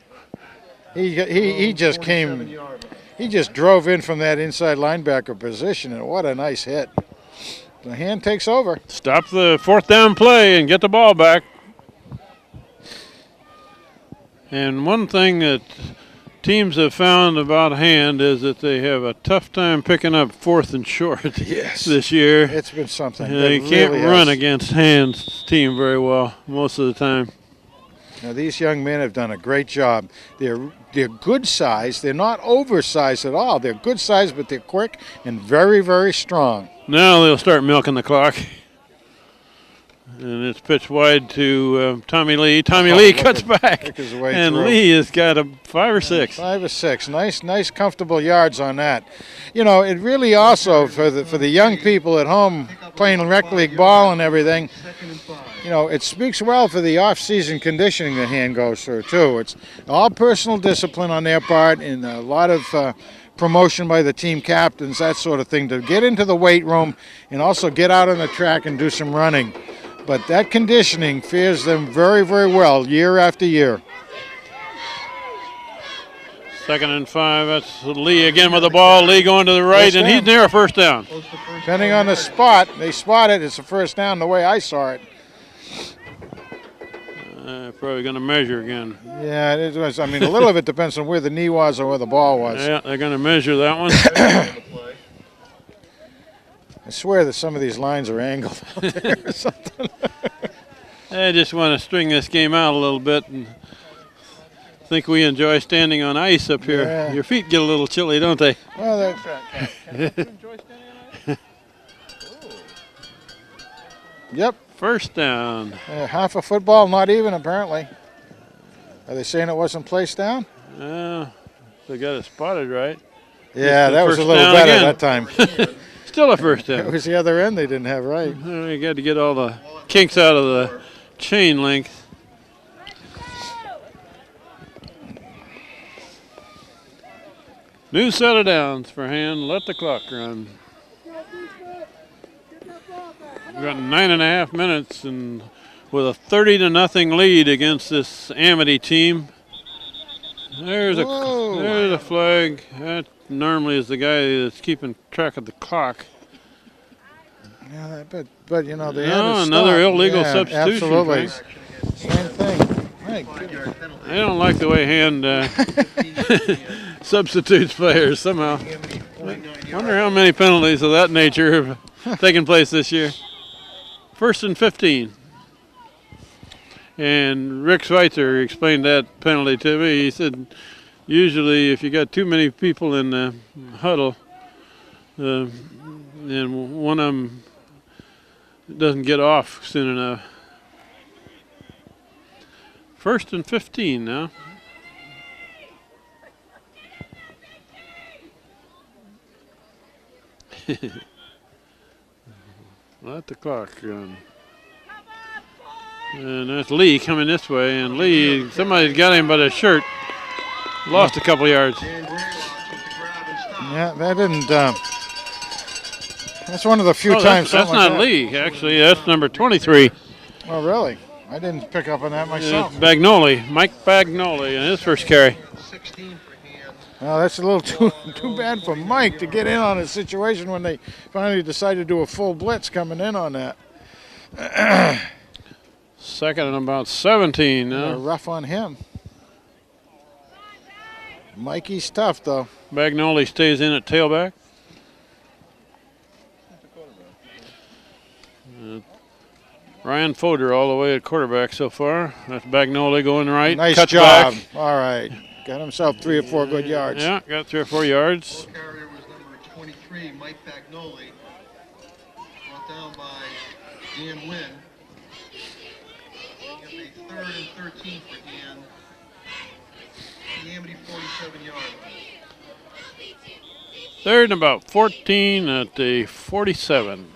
He just came. He just drove in from that inside linebacker position, and what a nice hit. The Hand takes over. Stop the 4th down play and get the ball back. And one thing that teams have found about Hand is that they have a tough time picking up 4th and short this year. It's been something. They can't run against Hand's team very well most of the time. Now these young men have done a great job. They're good size. They're not oversized at all. They're good size, but they're quick and very, very strong. Now they'll start milking the clock. And it's pitched wide to Tommy Lee. Tommy Lee cuts back, and through. Lee has got a 5 or 6. 5 or 6. Nice, comfortable yards on that. You know, it really also for the young people at home playing rec league ball and everything. You know, it speaks well for the off-season conditioning that Hand goes through too. It's all personal discipline on their part, and a lot of promotion by the team captains, that sort of thing, to get into the weight room and also get out on the track and do some running. But that conditioning fares them very, very well year after year. 2nd and 5. That's Lee again with the ball. Lee going to the right, and he's near a 1st down. Depending on the spot, they spot it. It's a 1st down the way I saw it. Probably going to measure again. Yeah, it was. I mean, a little of it depends on where the knee was or where the ball was. Yeah, they're going to measure that one. I swear that some of these lines are angled out there or something. I just want to string this game out a little bit, and think we enjoy standing on ice up here. Yeah. Your feet get a little chilly, don't they? Well, yep. 1st down. Half a football, not even apparently. Are they saying it wasn't placed down? They got it spotted right. Yeah, that was a little better again. that time. Still a 1st down. It was the other end they didn't have right. You got to get all the kinks out of the chain length. New set of downs for Hand. Let the clock run. We've got 9.5 minutes and with a 30-0 lead against this Amity team. There's a flag. That normally is the guy that's keeping track of the clock. Yeah, but you know, they had to another stop. illegal Yeah, substitution. Absolutely. Frank. Same thing. Right. I don't like the way Hand substitutes players somehow. I wonder how many penalties of that nature have taken place this year. 1st and 15. And Rick Schweitzer explained that penalty to me. He said, usually if you got too many people in the huddle, and one of them doesn't get off soon enough. 1st and 15 now. Let the clock run. And that's Lee coming this way, and Lee, somebody's got him by the shirt. Lost a couple yards. Yeah, that didn't. That's one of the few times. That's not Lee, actually. That's number 23. Oh, really? I didn't pick up on that myself. Bagnoli, Mike Bagnoli, in his first carry. Well, that's a little too bad for Mike to get in on a situation when they finally decided to do a full blitz coming in on that. 2nd and about 17 now. Rough on him. Mikey's tough, though. Bagnoli stays in at tailback. Ryan Foder all the way at quarterback so far. That's Bagnoli going right. Nice Cut job. Back. All right. Got himself 3 or 4 good yards. Yeah, got 3 or 4 yards. Ball carrier was number 23, Mike Bagnoli. Brought down by Dan Lynn. Bringing up a 3rd and 13 for Dan. The Amity 47 yard line. 3rd and about 14 at the 47.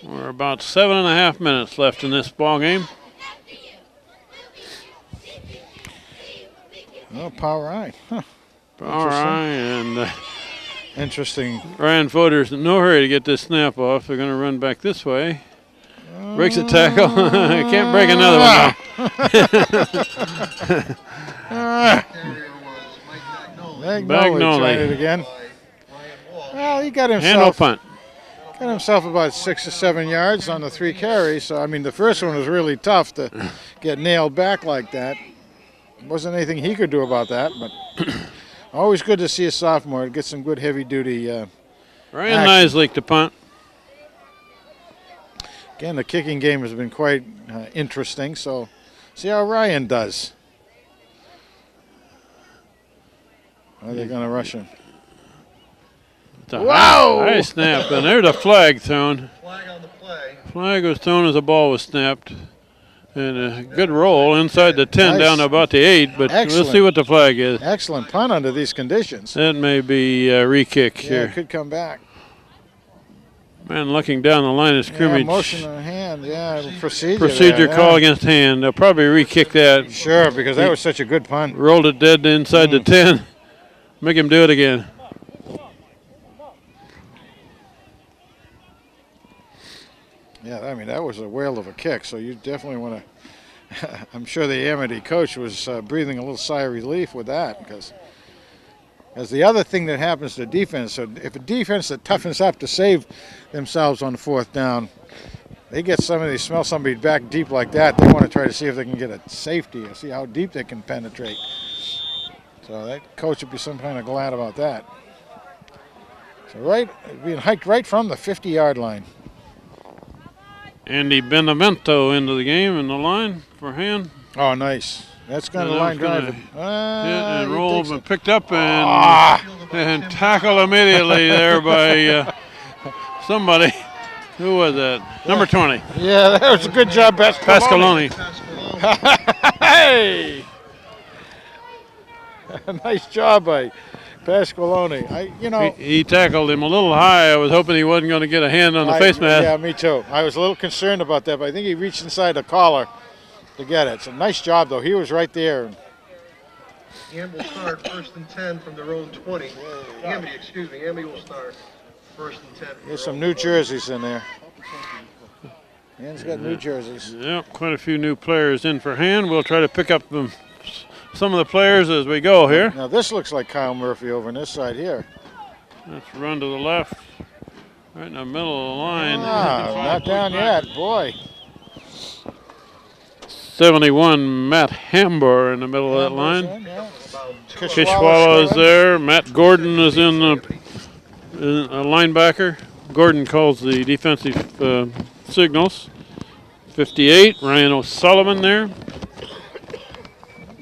We're about 7.5 minutes left in this ball game. Oh, power eye. Huh. Power eye and Interesting. Ryan Foder's in no hurry to get this snap off. They're going to run back this way. Breaks a tackle. Can't break another one now. Bagnoli tried it again. Well, he got himself. Handle punt. Got himself about 6 or 7 yards on the 3 carries. So, I mean, the first one was really tough to get nailed back like that. Wasn't anything he could do about that, but always good to see a sophomore get some good heavy-duty Ryan Nisley to punt. Again, the kicking game has been quite interesting, so see how Ryan does. Are they going to rush him? Wow! High snap, and there's a flag thrown. Flag on the play. Flag was thrown as the ball was snapped. And a good roll inside the 10 Nice. down to about the 8, but Excellent. we'll see what the flag is. Excellent punt under these conditions. That may be a re-kick Yeah, here. it could come back. Man, looking down the line of scrimmage. Yeah, motion on hand, yeah, procedure. Procedure there, call yeah. against Hand. They'll probably re-kick that. Sure, because that was such a good punt. Rolled it dead inside the 10. Make him do it again. Yeah, I mean, that was a whale of a kick, so you definitely want to. I'm sure the Amity coach was breathing a little sigh of relief with that, because as the other thing that happens to defense, so if a defense that toughens up to save themselves on 4th down, they get somebody, smell somebody back deep like that, they want to try to see if they can get a safety and see how deep they can penetrate. So that coach would be some kind of glad about that. So being hiked right from the 50-yard line. Andy Benevento into the game in the line for Hand. Oh, nice. That's kind of line drive. Yeah, and rolled and picked up and tackled immediately there by somebody. Who was that? Number 20. Yeah, that was a good job, Pascaloni. Hey! Nice job by Pasqualoni. He tackled him a little high. I was hoping he wasn't going to get a hand on the face mask. Yeah, me too. I was a little concerned about that, but I think he reached inside the collar to get it. It's a nice job, though. He was right there. And will start 1st and 10 from their own 20. Amity, excuse me. Amity will start 1st and 10. There's some new jerseys in there. Hand's got new jerseys. Yep, quite a few new players in for Hand. We'll try to pick up some of the players as we go here. Now this looks like Kyle Murphy over on this side here. Let's run to the left, right in the middle of the line. Ah, not down yet, boy. 71, Matt Hamber in the middle of that line. Yeah. Kishwala is there. Matt Gordon is in a linebacker. Gordon calls the defensive signals. 58, Ryan O'Sullivan there.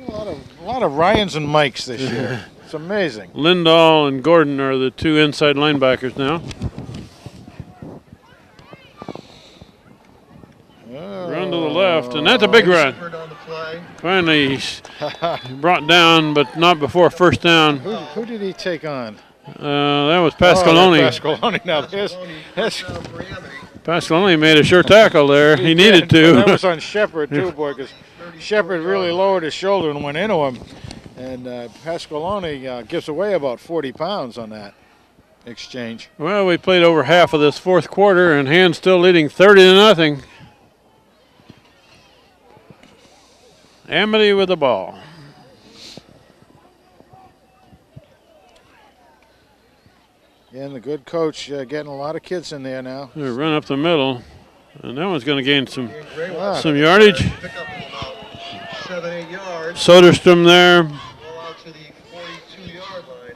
A lot of Ryans and Mikes this year. It's amazing. Lindahl and Gordon are the two inside linebackers now. Run to the left, and that's a big run. Finally brought down, but not before first down. Who did he take on? That was Pasqualoni. Pasqualoni. Now Pasqualoni made a sure tackle there. He needed to. That was on Shepard too, boy, because Shepard really lowered his shoulder and went into him. And Pasqualoni gives away about 40 pounds on that exchange. Well, we played over half of this fourth quarter, and Hand still leading 30-0. Amity with the ball. And the good coach getting a lot of kids in there now. They run up the middle, and that one's going to gain some yardage. Pick up about 7-8 yards. Soderstrom there. Go out to the 42-yard line.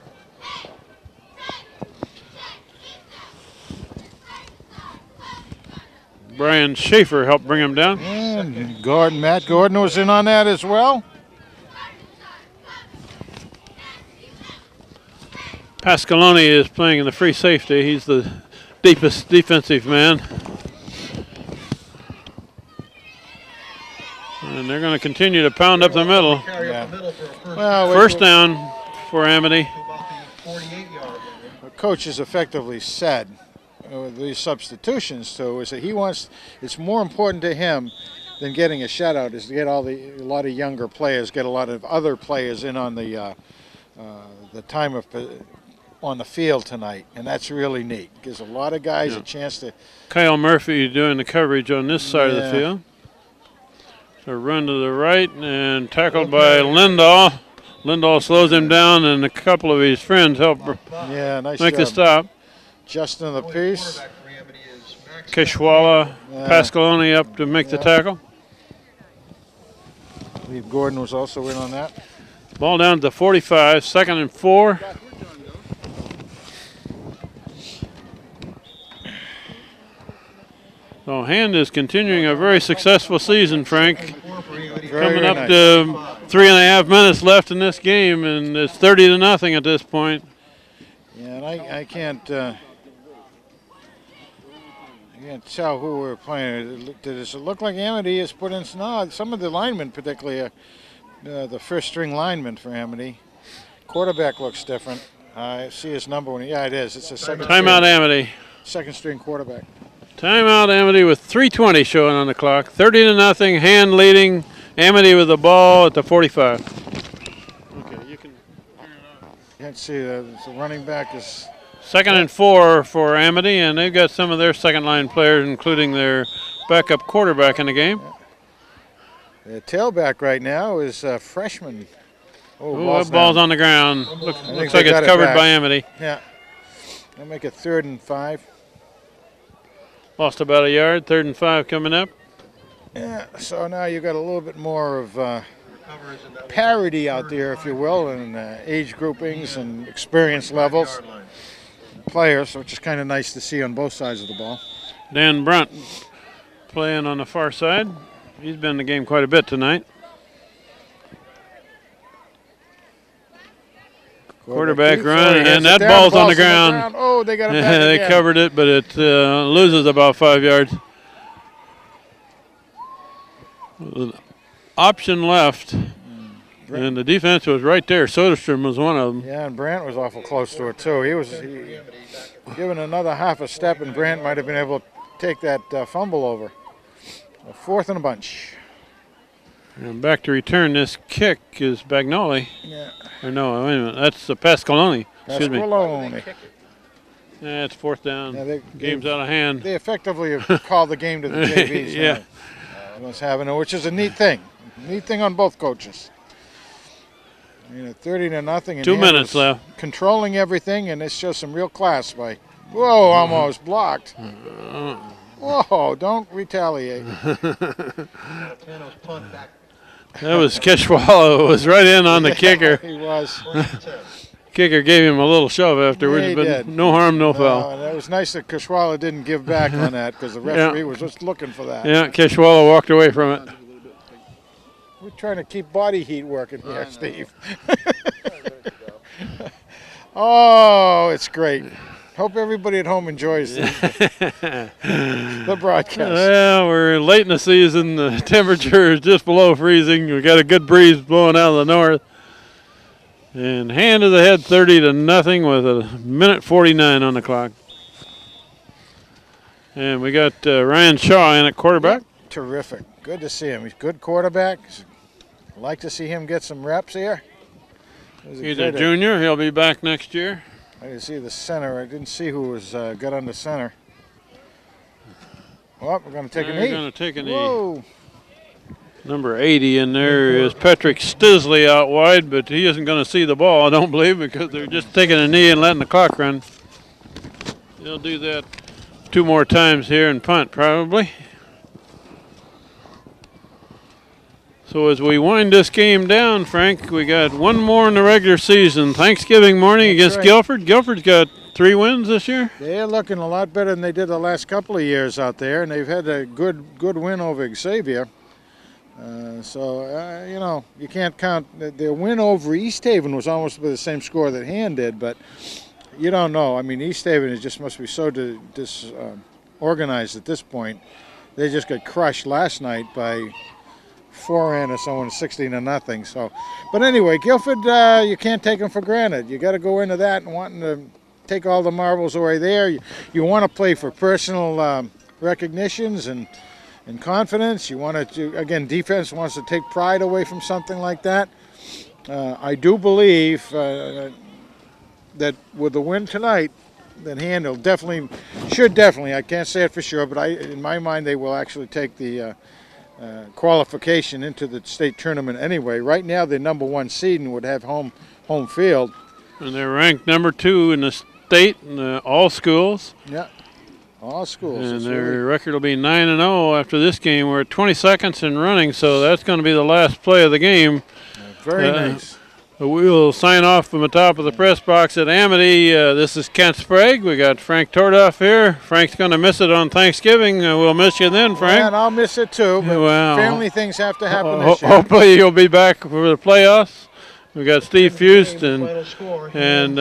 Brian Schaefer helped bring him down. And Matt Gordon was in on that as well. Pasqualoni is playing in the free safety. He's the deepest defensive man. And they're going to continue to pound up the middle. Well, First down for Amity. What coach has effectively said with these substitutions too is that it's more important to him than getting a shutout is to get a lot of younger players, get a lot of other players in on the time on the field tonight, and that's really neat. Gives a lot of guys a chance to. Kyle Murphy doing the coverage on this side of the field. So run to the right and tackled by Lindahl. Lindahl slows him down, and a couple of his friends help make the stop. Justin the piece. Kishwala, Pasqualoni up to make the tackle. I believe Gordon was also in on that. Ball down to the 45, 2nd and 4. So Hand is continuing a very successful season, Frank. Coming up to 3.5 minutes left in this game, and it's 30-0 at this point. Yeah, and I can't tell who we're playing. Does it look like Amity has put in some of the linemen, particularly the first-string lineman for Amity? Quarterback looks different. I see his number when it is. It's a second. Timeout, Amity. Second-string quarterback. Timeout, Amity with 3:20 showing on the clock. 30-0. Hand leading. Amity with the ball at the 45. Okay, you can. Can't see the running back is. 2nd and 4 for Amity, and they've got some of their second-line players, including their backup quarterback in the game. The tailback right now is a freshman. Ball's on the ground. Looks like it's covered by Amity. Yeah. They'll make it 3rd and 5. Lost about a yard. 3rd and 5 coming up. Yeah, so now you got a little bit more of parity out there, if you will, in age groupings and experience levels. Players, which is kind of nice to see on both sides of the ball. Dan Brunt playing on the far side. He's been in the game quite a bit tonight. Quarterback run, and that ball's on the ground. Oh, they got it back They again. covered it, but it loses about 5 yards. Option left, and the defense was right there. Soderstrom was one of them. Yeah, and Brandt was awful close to it, too. He was given another half a step, and Brandt might have been able to take that fumble over. 4th and a bunch. And back to return this kick is Bagnoli. Yeah. Or no, wait a minute. That's the Pasqualoni. Excuse me. Pasqualoni. Yeah, it's fourth down. Yeah, Game's out of hand. They effectively have called the game to the JVs. Yeah. What's happening, which is a neat thing. Neat thing on both coaches. 30-0. And 2 minutes left. Controlling everything, and it's just some real class by. Whoa, almost blocked. Whoa, don't retaliate. That was Keshwala. Was right in on the kicker. He was. Kicker gave him a little shove afterwards, Yeah, he but did. no harm, no foul. And it was nice that Keshwala didn't give back on that because the referee was just looking for that. Yeah, Keshwala walked away from it. We're trying to keep body heat working here, Steve. Oh, it's great. Hope everybody at home enjoys the broadcast. Well, we're late in the season. The temperature is just below freezing. We got a good breeze blowing out of the north. And hand to the head, 30-0 with a minute 49 on the clock. And we got Ryan Shaw in at quarterback. Terrific. Good to see him. He's a good quarterback. I'd like to see him get some reps here. He's a junior. He'll be back next year. I didn't see the center. I didn't see who was got on the center. Well, we're going to take a knee. We're going to take a knee. Whoa. Number 80 in there is Patrick Stisley out wide, but he isn't going to see the ball, I don't believe, because they're just taking a knee and letting the clock run. They'll do that 2 more times here and punt, probably. So as we wind this game down, Frank, we got one more in the regular season. Thanksgiving morning against right. Guilford. Guilford's got 3 wins this year. They're looking a lot better than they did the last couple of years out there, and they've had a good win over Xavier. You can't count. Their win over East Haven was almost the same score that Han did, but you don't know. I mean, East Haven just must be so disorganized at this point. They just got crushed last night by forehand or someone 16-0. So, but anyway, Guilford, you can't take them for granted. You got to go into that and wanting to take all the marbles away there. You want to play for personal recognitions and confidence. You want to, again, defense wants to take pride away from something like that. I do believe that with the win tonight, that Han should definitely, I can't say it for sure, but in my mind, they will actually take the qualification into the state tournament anyway. Right now, they're number 1 seed and would have home field. And they're ranked number 2 in the state in all schools. Yeah. All schools. And their record will be 9-0 after this game. We're at 20 seconds in running, so that's going to be the last play of the game. Very nice. We'll sign off from the top of the press box at Amity. This is Kent Sprague. We got Frank Tordoff here. Frank's going to miss it on Thanksgiving. We'll miss you then, Frank. And I'll miss it too, but family things have to happen this year. Hopefully you'll be back for the playoffs. We got Steve Fust and